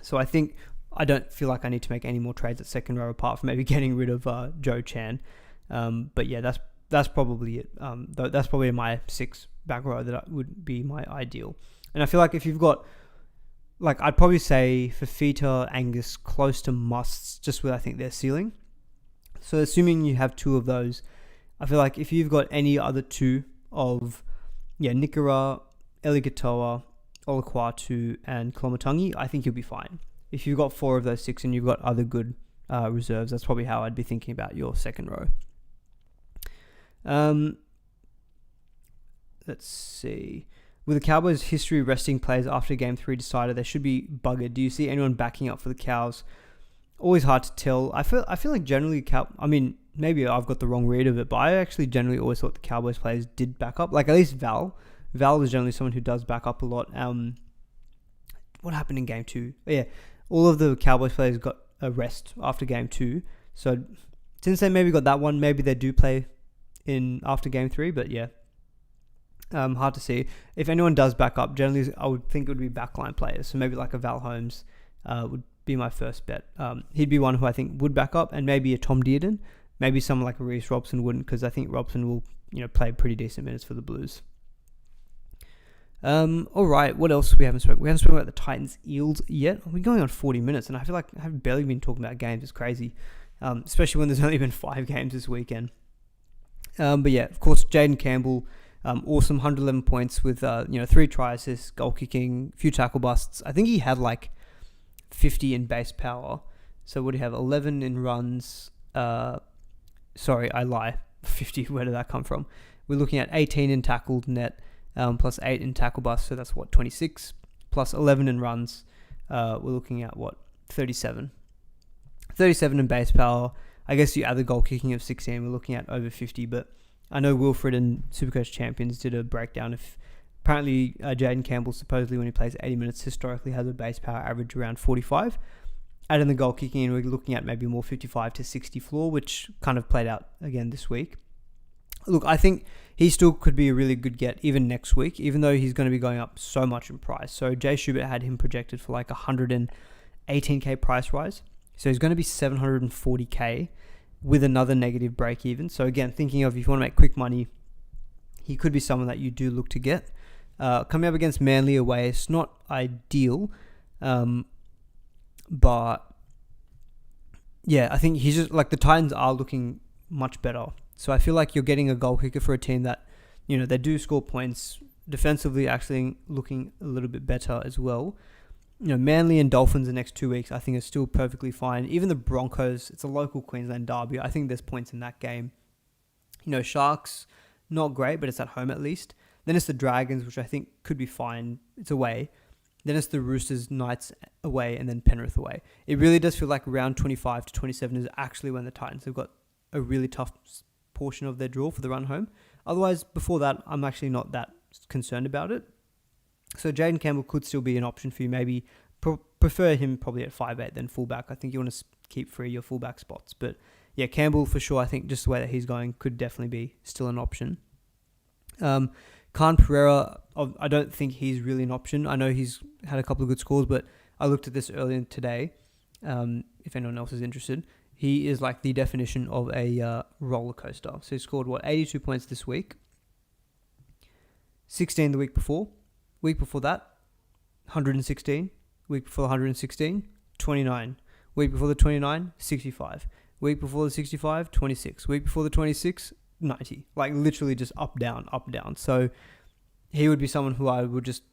So I don't feel like I need to make any more trades at second row apart from maybe getting rid of Joe Chan. But yeah, that's probably it. That's probably my 6 back row that would be my ideal. And I feel like if you've got, I'd probably say Fafita, Angus, close to musts, just with, I think, their ceiling. So assuming you have 2 of those, I feel like if you've got any other 2 of, Nikora, Eli Katoa, Olukwatu, and Kolomatangi, I think you'll be fine. If you've got 4 of those 6 and you've got other good reserves, that's probably how I'd be thinking about your second row. Let's see. With the Cowboys' history resting players after Game 3 decided they should be buggered, do you see anyone backing up for the Cows? Always hard to tell. I feel like generally, maybe I've got the wrong read of it, but I actually generally always thought the Cowboys players did back up. At least Val. Val is generally someone who does back up a lot. What happened in Game 2? Yeah, all of the Cowboys players got a rest after Game 2. So since they maybe got that one, maybe they do play in after Game 3, but yeah. Hard to see. If anyone does back up, generally I would think it would be backline players. So maybe like a Val Holmes would be my first bet. He'd be one who I think would back up, and maybe a Tom Dearden. Maybe someone like a Reece Robson wouldn't, because I think Robson will play pretty decent minutes for the Blues. All right, what else we haven't spoken? We haven't spoken about the Titans Eels yet. We're going on 40 minutes, and I feel like I have barely been talking about games. It's crazy, especially when there's only been 5 games this weekend. But yeah, of course, Jaden Campbell, awesome, 111 points with 3 try assists, goal kicking, few tackle busts. I think he had 50 in base power. So what do you have? 11 in runs, Sorry, I lie. 50, where did that come from? We're looking at 18 in tackled net, plus 8 in tackle bust, so that's 26, plus 11 in runs. We're looking at 37. 37 in base power. I guess you add the goal kicking of 16, we're looking at over 50, but I know Wilfred and Supercoach Champions did a breakdown of apparently Jaden Campbell supposedly when he plays 80 minutes historically has a base power average around 45. Add in the goal kicking and we're looking at maybe more 55 to 60 floor, which kind of played out again this week. Look, I think he still could be a really good get even next week, even though he's going to be going up so much in price. So Jay Schubert had him projected for like 118k price rise. So he's going to be 740k with another negative break even. So again, thinking of if you want to make quick money, he could be someone that you do look to get. Coming up against Manly away, it's not ideal. But yeah, I think he's just like the Titans are looking much better. So I feel like you're getting a goal kicker for a team that, they do score points defensively, actually looking a little bit better as well. Manly and Dolphins the next 2 weeks, I think, are still perfectly fine. Even the Broncos, it's a local Queensland derby. I think there's points in that game. Sharks, not great, but it's at home at least. Then it's the Dragons, which I think could be fine. It's away. Then it's the Roosters, Knights away, and then Penrith away. It really does feel like round 25 to 27 is actually when the Titans have got a really tough portion of their draw for the run home. Otherwise, before that, I'm actually not that concerned about it. So Jaden Campbell could still be an option for you. Maybe prefer him probably at 5'8" than fullback. I think you want to keep free your fullback spots. But yeah, Campbell for sure, I think just the way that he's going could definitely be still an option. Khan Pereira, I don't think he's really an option. I know he's had a couple of good scores, but I looked at this earlier today. If anyone else is interested, he is like the definition of a roller coaster. So he scored 82 points this week, 16 the week before. Week before that, 116. Week before the 116, 29. Week before the 29, 65. Week before the 65, 26. Week before the 26, 90. Like literally just up, down, up, down. So he would be someone who I would just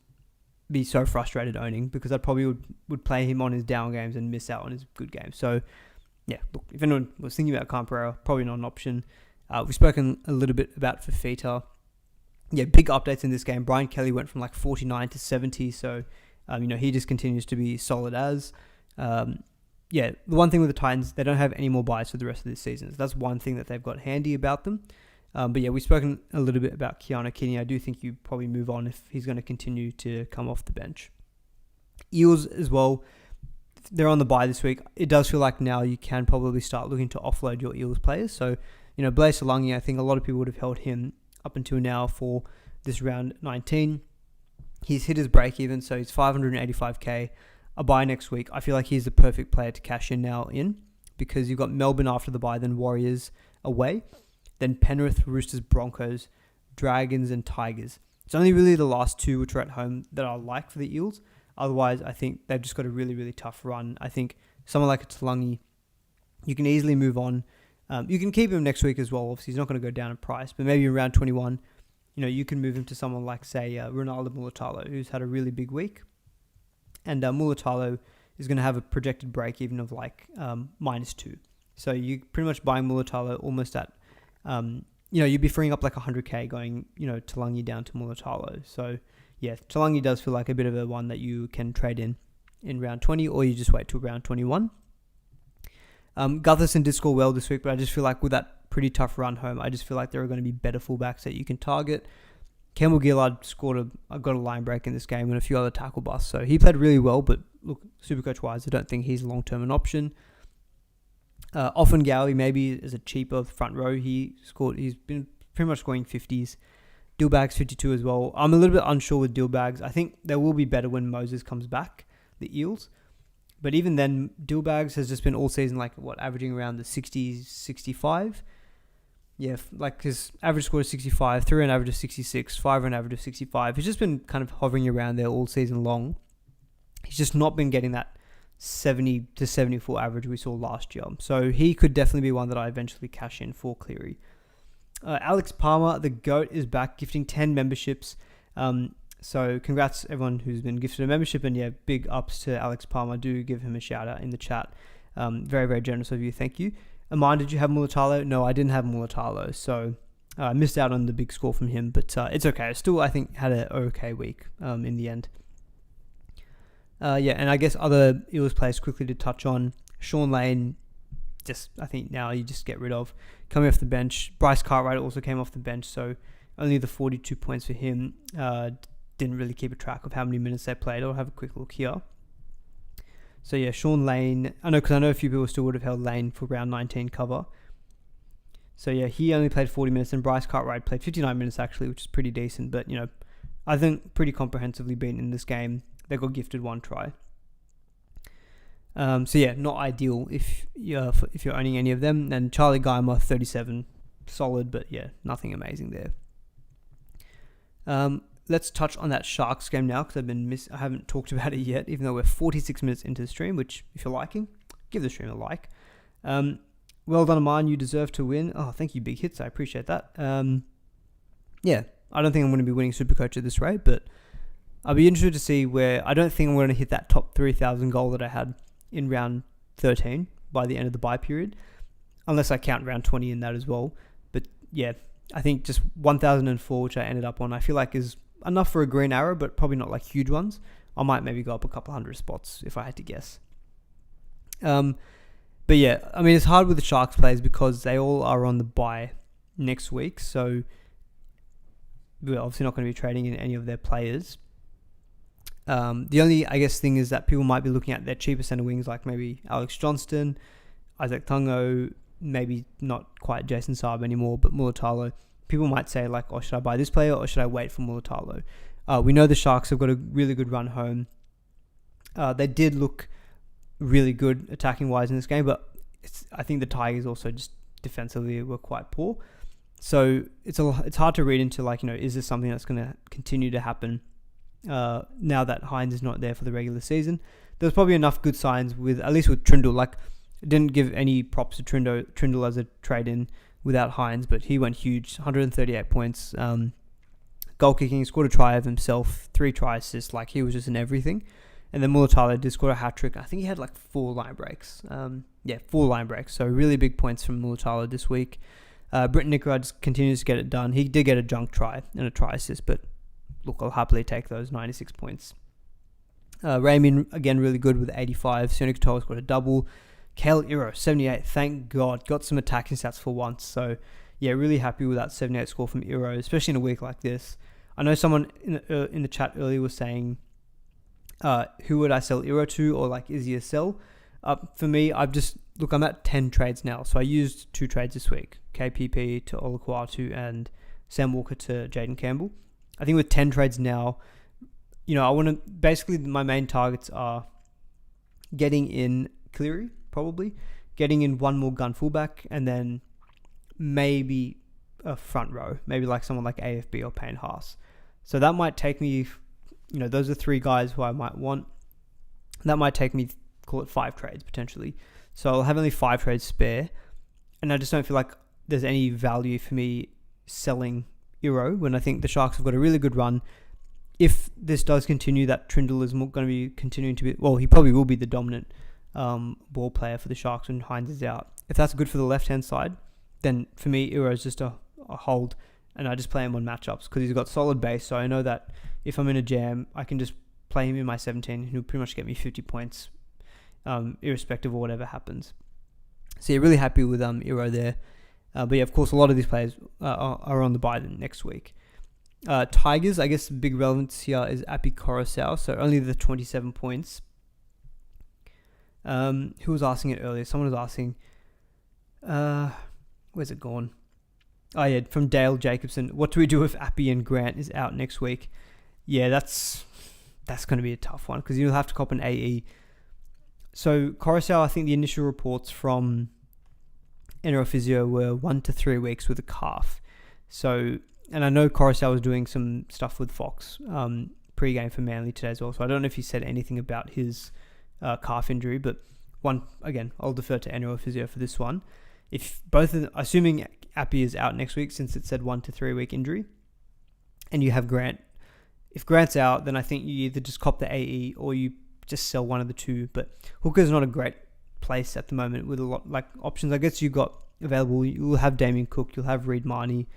be so frustrated owning because I probably would play him on his down games and miss out on his good games. So yeah, look, if anyone was thinking about Khan Pereira, probably not an option. We've spoken a little bit about Fafita. Yeah, big updates in this game. Brian Kelly went from 49 to 70, so he just continues to be solid as. The one thing with the Titans, they don't have any more buys for the rest of this season. So that's one thing that they've got handy about them. But yeah, we've spoken a little bit about Keanu Kinney. I do think you probably move on if he's going to continue to come off the bench. Eels as well, they're on the bye this week. It does feel like now you can probably start looking to offload your Eels players. So, Blaise Solangi, I think a lot of people would have held him up until now for this round 19. He's hit his break even, so he's 585k. A bye next week. I feel like he's the perfect player to cash in now because you've got Melbourne after the bye, then Warriors away, then Penrith, Roosters, Broncos, Dragons, and Tigers. It's only really the last two which are at home that I like for the Eels. Otherwise, I think they've just got a really, really tough run. I think someone like a Talangi, you can easily move on. You can keep him next week as well. Obviously, he's not going to go down in price, but maybe in round 21, you can move him to someone like, say, Ronaldo Mulitalo, who's had a really big week. And Mulitalo is going to have a projected break even of -2. So you're pretty much buying Mulitalo almost at, you'd be freeing up 100k going, Talangi down to Mulitalo. So yeah, Talangi does feel like a bit of a one that you can trade in round 20, or you just wait till round 21. Gutherson did score well this week, but I just feel like with that pretty tough run home, I just feel like there are going to be better fullbacks that you can target. Campbell Gillard got a line break in this game and a few other tackle busts, so he played really well, but look, Supercoach wise, I don't think he's long-term an option. Often Gowie maybe is a cheaper front row. He's been pretty much scoring 50s. Dillbags 52 as well. I'm a little bit unsure with Dillbags. I think they will be better when Moses comes back, the Eels. But even then, Dillbags has just been all season averaging around the 60s, 65. Yeah, his average score is 65, 3-run average of 66, 5-run average of 65. He's just been kind of hovering around there all season long. He's just not been getting that 70 to 74 average we saw last year. So he could definitely be one that I eventually cash in for Cleary. Alex Palmer, the GOAT, is back, gifting 10 memberships. So congrats everyone who's been gifted a membership, and yeah, big ups to Alex Palmer. Do give him a shout out in the chat. Very, very generous of you. Thank you. Amand, did you have Mulala? No, I didn't have Mulala, so I missed out on the big score from him, but it's okay. Still, I think, had an okay week in the end. And I guess other Eels players quickly to touch on. Sean Lane, I think now you just get rid of. Coming off the bench. Bryce Cartwright also came off the bench, so only the 42 points for him. Didn't really keep a track of how many minutes they played. I'll have a quick look here. So yeah, Sean Lane. I know a few people still would have held Lane for round 19 cover. So yeah, he only played 40 minutes, and Bryce Cartwright played 59 minutes actually, which is pretty decent. But I think pretty comprehensively been in this game. They got gifted 1 try. So yeah, not ideal if you're owning any of them. And Charlie Geimer, 37, solid, but yeah, nothing amazing there. Let's touch on that Sharks game now, because I haven't talked about it yet, even though we're 46 minutes into the stream, which, if you're liking, give the stream a like. Well done, Aman. You deserve to win. Oh, thank you, Big Hits. I appreciate that. Yeah, I don't think I'm going to be winning Supercoach at this rate, but I'll be interested to see where... I don't think I'm going to hit that top 3,000 goal that I had in round 13 by the end of the bye period, unless I count round 20 in that as well. But yeah, I think just 1,004, which I ended up on, I feel like is enough for a green arrow, but probably not like huge ones. I might maybe go up a couple hundred spots if I had to guess. But yeah, I mean, it's hard with the Sharks players because they all are on the bye next week. So we're obviously not going to be trading in any of their players. The only, I guess, thing is that people might be looking at their cheaper centre wings, like maybe Alex Johnston, Isaac Tungo, maybe not quite Jason Saab anymore, but Mulala. People might say, like, oh, should I buy this player or should I wait for Mulala? We know the Sharks have got a really good run home. They did look really good attacking-wise in this game, but I think the Tigers also just defensively were quite poor. So it's hard to read into, like, is this something that's going to continue to happen now that Hines is not there for the regular season? There's probably enough good signs at least with Trindle. Like, didn't give any props to Trindle as a trade-in without Hines, but he went huge, 138 points. Goal kicking, scored a try of himself, 3 try assists, like he was just in everything. And then Mulala did score a hat-trick. I think he had like 4 line breaks. 4 line breaks. So really big points from Mulala this week. Britton Nicola just continues to get it done. He did get a junk try and a try assist, but look, I'll happily take those 96 points. Raymond, again, really good with 85. Sione Katoa's got a double. Kale Iro, 78. Thank God. Got some attacking stats for once. So, yeah, really happy with that 78 score from Iro, especially in a week like this. I know someone in the chat earlier was saying, who would I sell Iro to, or like, is he a sell? For me, I'm at 10 trades now. So I used 2 trades this week. KPP to Olakwatu and Sam Walker to Jaden Campbell. I think with 10 trades now, I want to... Basically, my main targets are getting in Cleary, probably. Getting in one more gun fullback, and then maybe a front row. Maybe like someone like AFB or Payne Haas. So that might take me... those are 3 guys who I might want. That might take me, call it 5 trades, potentially. So I'll have only 5 trades spare. And I just don't feel like there's any value for me selling Iro when I think the Sharks have got a really good run. If this does continue, that Trindle is going to be continuing to be... Well, he probably will be the dominant ball player for the Sharks when Hines is out. If that's good for the left-hand side, then for me, Iro is just a hold, and I just play him on matchups because he's got solid base. So I know that if I'm in a jam, I can just play him in my 17, and he'll pretty much get me 50 points, irrespective of whatever happens. So yeah, really happy with Iro there. But yeah, of course, a lot of these players are on the bye next week. Tigers, I guess the big relevance here is Api Coruscant, so only the 27 points. Who was asking it earlier? Someone was asking, where's it gone? Oh yeah, from Dale Jacobson. What do we do if Api and Grant is out next week? Yeah, that's going to be a tough one because you'll have to cop an AE. So Coruscant, I think the initial reports from NRL Physio were 1 to 3 weeks with a calf. So, and I know Coruscant was doing some stuff with Fox pre-game for Manly today as well. So I don't know if he said anything about his calf injury, but again, I'll defer to NRL Physio for this one. If both of them, assuming Appy is out next week, since it said 1 to 3 week injury, and you have Grant, if Grant's out, then I think you either just cop the AE or you just sell one of the two. But Hooker's not a great place at the moment with a lot like options. I guess you've got available. You'll have Damien Cook. You'll have Reid Marnie.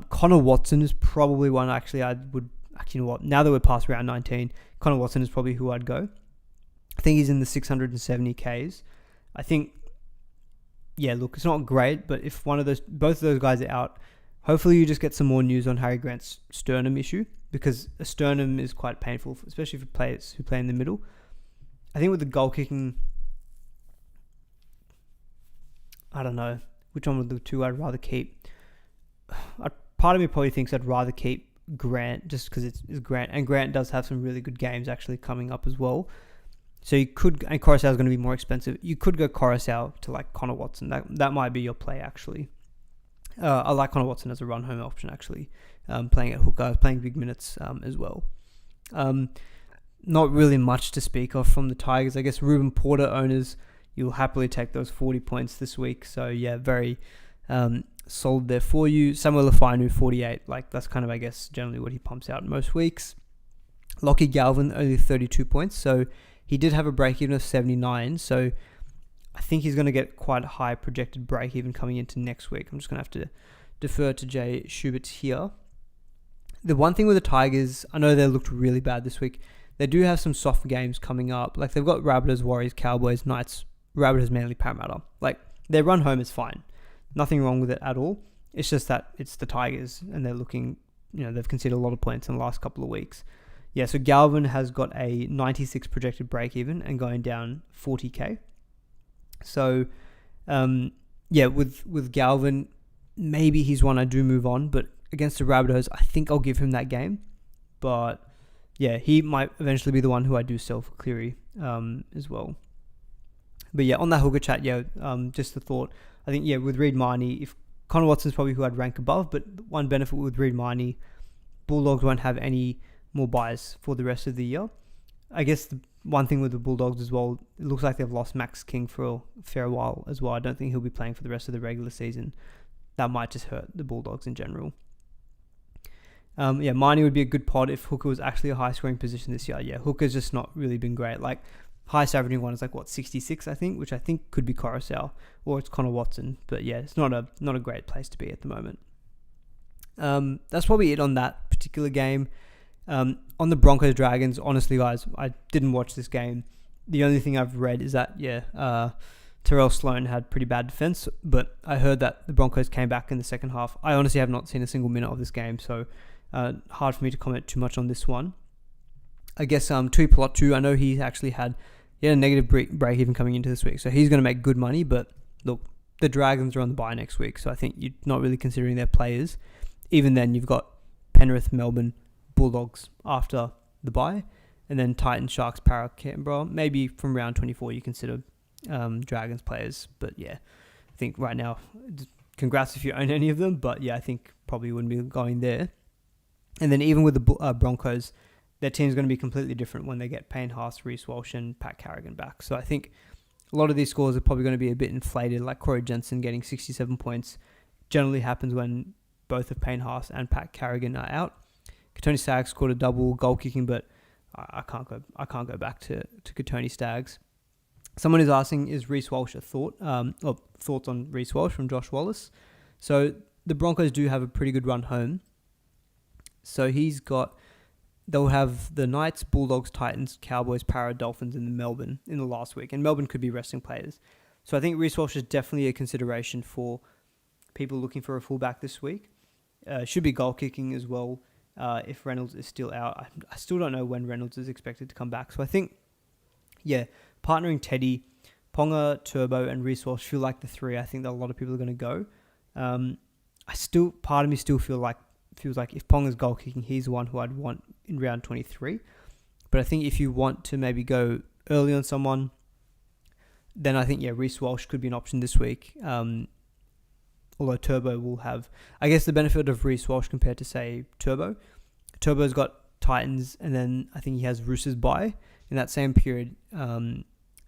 Connor Watson is probably one I would. Actually, you know what? Now that we're past round 19, Connor Watson is probably who I'd go. I think he's in the 670 Ks. I think, yeah, look, it's not great, but if both of those guys are out, hopefully you just get some more news on Harry Grant's sternum issue, because a sternum is quite painful, especially for players who play in the middle. I think with the goal kicking, I don't know which one of the two I'd rather keep. Part of me probably thinks I'd rather keep Grant just because it's Grant, and Grant does have some really good games actually coming up as well. So you could, and Coruscant is going to be more expensive. You could go Coruscant to like Connor Watson. That might be your play actually. I like Connor Watson as a run home option actually. Playing at hooker, playing big minutes as well. Not really much to speak of from the Tigers. I guess Ruben Porter owners, you'll happily take those 40 points this week. So yeah, very solid there for you. Samuel Lafinu, 48. Like that's kind of, I guess, generally what he pumps out most weeks. Lockie Galvin, only 32 points. So he did have a break-even of 79. So I think he's going to get quite a high projected break-even coming into next week. I'm just going to have to defer to Jay Schubert here. The one thing with the Tigers, I know they looked really bad this week. They do have some soft games coming up. Like they've got Rabbitohs, Warriors, Cowboys, Knights, Rabbitohs, Manly, Parramatta. Like their run home is fine. Nothing wrong with it at all. It's just that it's the Tigers and they're looking, they've conceded a lot of points in the last couple of weeks. Yeah, so Galvin has got a 96 projected break-even and going down 40k. So, with Galvin, maybe he's one I do move on, but against the Rabbitohs, I think I'll give him that game. But yeah, he might eventually be the one who I do sell for Cleary as well. But yeah, on that hooker chat, just the thought. I think, with Reid Marnie, if Connor Watson's probably who I'd rank above, but one benefit with Reid Marnie, Bulldogs won't have any more buys for the rest of the year. I guess the one thing with the Bulldogs as well, it looks like they've lost Max King for a fair while as well. I don't think he'll be playing for the rest of the regular season. That might just hurt the Bulldogs in general. Marnie would be a good pod if hooker was actually a high-scoring position this year. Yeah, hooker's just not really been great. Like, highest averaging one is 66, I think, which I think could be Coruscant or it's Connor Watson. But yeah, it's not a great place to be at the moment. That's probably it on that particular game. On the Broncos Dragons, honestly, guys, I didn't watch this game. The only thing I've read is that Terrell Sloan had pretty bad defense, but I heard that the Broncos came back in the second half. I honestly have not seen a single minute of this game, so hard for me to comment too much on this one. I guess Tui Pelotu, I know he actually had a negative break even coming into this week, so he's going to make good money. But look, the Dragons are on the bye next week, so I think you're not really considering their players. Even then, you've got Penrith, Melbourne, Bulldogs after the bye, and then Titans, Sharks, Para, Canberra. Maybe from round 24 you consider Dragons players, but yeah, I think right now, congrats if you own any of them, but yeah, I think probably wouldn't be going there. And then even with the Broncos, their team's going to be completely different when they get Payne Haas, Reece Walsh, and Pat Carrigan back. So I think a lot of these scores are probably going to be a bit inflated, like Corey Jensen getting 67 points. Generally happens when both of Payne Haas and Pat Carrigan are out. Katoni Staggs scored a double goal kicking, but I can't go back to Katoni Staggs. Someone is asking, is Reece Walsh a thought? Thoughts on Reece Walsh from Josh Wallace. So the Broncos do have a pretty good run home. So they'll have the Knights, Bulldogs, Titans, Cowboys, Para, Dolphins, and the Melbourne in the last week. And Melbourne could be resting players. So I think Reece Walsh is definitely a consideration for people looking for a fullback this week. Should be goal kicking as well if Reynolds is still out. I still don't know when Reynolds is expected to come back. So I think, partnering Teddy, Ponga, Turbo, and Reece Walsh feel like the three I think that a lot of people are going to go. Part of me still feels like if Ponga's goal kicking, he's the one who I'd want in round 23. But I think if you want to maybe go early on someone, then I think, Reece Walsh could be an option this week. Although Turbo will have, I guess, the benefit of Reece Walsh compared to, say, Turbo. Turbo's got Titans, and then I think he has Roosters bye. In that same period,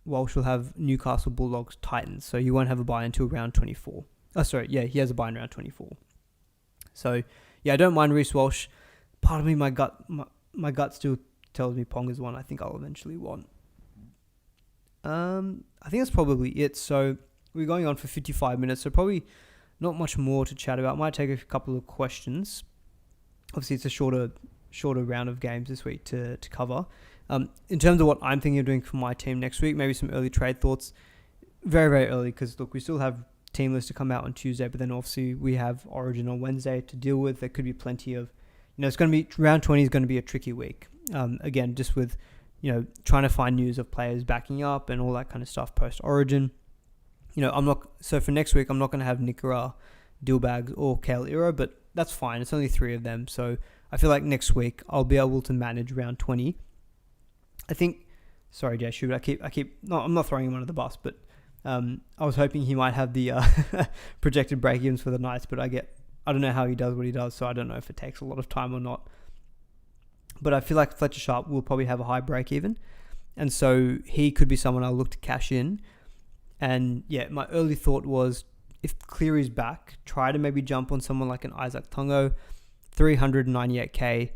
Walsh will have Newcastle, Bulldogs, Titans. So he won't have a bye until round 24. He has a bye in round 24. So, I don't mind Reece Walsh. Part of me, my gut still tells me Ponga's one I think I'll eventually want. I think that's probably it. So we're going on for 55 minutes, so probably not much more to chat about. Might take a couple of questions. Obviously, it's a shorter round of games this week to cover. In terms of what I'm thinking of doing for my team next week, maybe some early trade thoughts. Very, very early, because look, we still have team lists to come out on Tuesday, but then obviously we have Origin on Wednesday to deal with. There could be plenty of, it's going to be, round 20 is going to be a tricky week. Again, just with, trying to find news of players backing up and all that kind of stuff post Origin. So for next week, I'm not going to have Nikora, Dillbags, or Kale Iro, but that's fine. It's only 3 of them. So I feel like next week I'll be able to manage round 20. I think, sorry, Jay Schubert, no, I'm not throwing him under the bus, but I was hoping he might have the projected break-evens for the Knights, but I don't know how he does what he does, so I don't know if it takes a lot of time or not. But I feel like Fletcher Sharp will probably have a high break-even, and so he could be someone I'll look to cash in. And yeah, my early thought was, if Cleary's back, try to maybe jump on someone like an Isaac Tungo, 398k,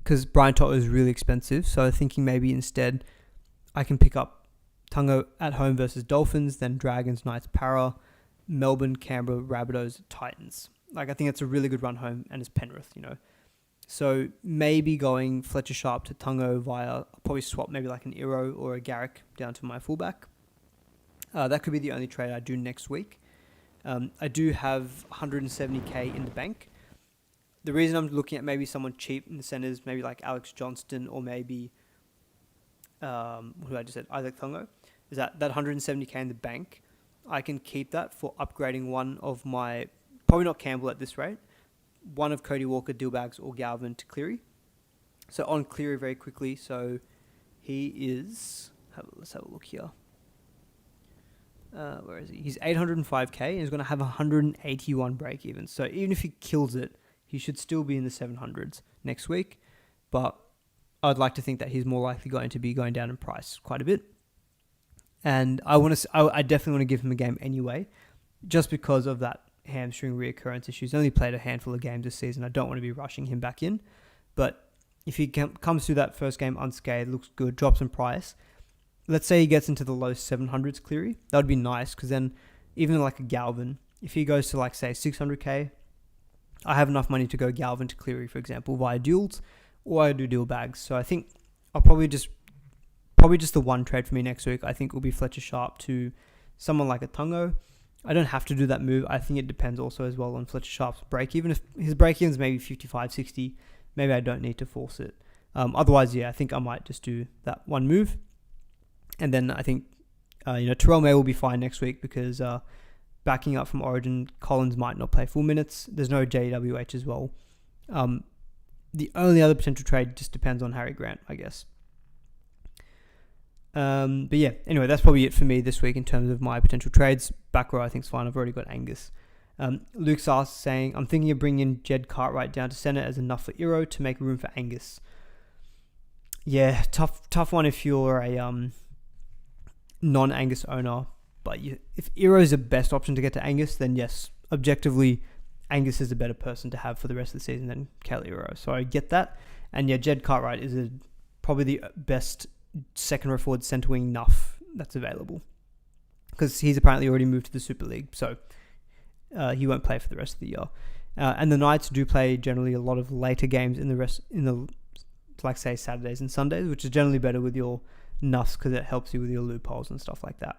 because Brian Toto is really expensive. So thinking maybe instead I can pick up Tungo at home versus Dolphins, then Dragons, Knights, Para, Melbourne, Canberra, Rabbitohs, Titans. I think it's a really good run home, and it's Penrith, So maybe going Fletcher Sharp to Tungo via, I'll probably swap maybe like an Iro or a Garrick down to my fullback. That could be the only trade I do next week. I do have 170k in the bank. The reason I'm looking at maybe someone cheap in the centres, maybe like Alex Johnston or maybe, Isaac Tungo, is that 170k in the bank, I can keep that for upgrading one of my, probably not Campbell at this rate, one of Cody Walker, Dillbags, or Galvin to Cleary. So on Cleary very quickly, so he is, let's have a look here. Where is he? He's 805k and he's going to have 181 break even. So even if he kills it, he should still be in the 700s next week. But I'd like to think that he's more likely going to be going down in price quite a bit. And I definitely want to give him a game anyway, just because of that hamstring reoccurrence issue. He's only played a handful of games this season. I don't want to be rushing him back in. But if he comes through that first game unscathed, looks good, drops in price, let's say he gets into the low 700s Cleary, that would be nice, because then even like a Galvin, if he goes to like say 600k, I have enough money to go Galvin to Cleary, for example, via duels, or I do deal bags. So I think I'll probably just the one trade for me next week, I think will be Fletcher Sharp to someone like a Tungo. I don't have to do that move. I think it depends also as well on Fletcher Sharp's break. Even if his break-even is maybe 55, 60, maybe I don't need to force it. Otherwise, yeah, I think I might just do that one move. And then I think, Terrell May will be fine next week because backing up from Origin, Collins might not play full minutes. There's no JWH as well. The only other potential trade just depends on Harry Grant, I guess. But yeah, anyway, that's probably it for me this week in terms of my potential trades. Back row I think is fine. I've already got Angus. Luke's asked, saying, I'm thinking of bringing in Jed Cartwright down to centre as enough for Iro to make room for Angus. Yeah, tough one if you're a non-Angus owner. But if Iro is the best option to get to Angus, then yes, objectively, Angus is a better person to have for the rest of the season than Kale Iro. So I get that. And yeah, Jed Cartwright is probably the best second row forward centre wing nuff that's available, because he's apparently already moved to the Super League, so he won't play for the rest of the year. And the Knights do play generally a lot of later games in the like say Saturdays and Sundays, which is generally better with your nuffs because it helps you with your loopholes and stuff like that.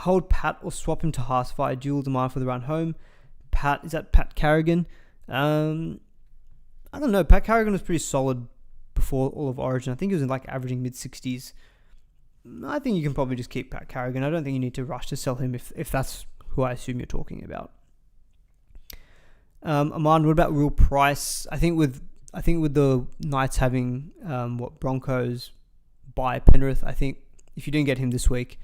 Hold Pat or swap him to Haas via dual demand for the run home. Is that Pat Carrigan? I don't know. Pat Carrigan was pretty solid before all of Origin. I think he was like averaging mid-60s. I think you can probably just keep Pat Carrigan. I don't think you need to rush to sell him if that's who I assume you're talking about. Aman, what about real price? I think with the Knights having Broncos by Penrith, I think if you didn't get him this week,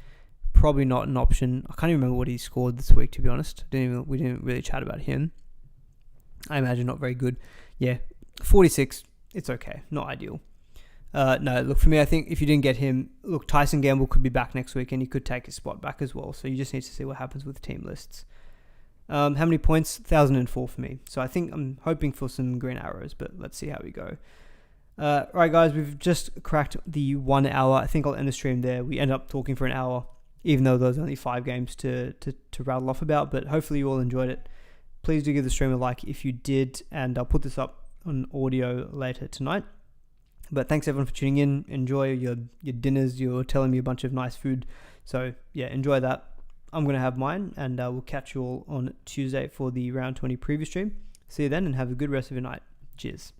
probably not an option. I can't even remember what he scored this week, to be honest. We didn't really chat about him. I imagine not very good. Yeah, 46. It's okay. Not ideal. No, look, for me, I think if you didn't get him, look, Tyson Gamble could be back next week and he could take his spot back as well. So you just need to see what happens with team lists. How many points? 1,004 for me. So I think I'm hoping for some green arrows, but let's see how we go. Right, guys, we've just cracked the 1 hour. I think I'll end the stream there. We end up talking for an hour, even though there's only 5 games to rattle off about. But hopefully you all enjoyed it. Please do give the stream a like if you did, and I'll put this up on audio later tonight. But thanks everyone for tuning in. Enjoy your dinners. You're telling me a bunch of nice food. So yeah, enjoy that. I'm going to have mine, and we'll catch you all on Tuesday for the Round 20 preview stream. See you then, and have a good rest of your night. Cheers.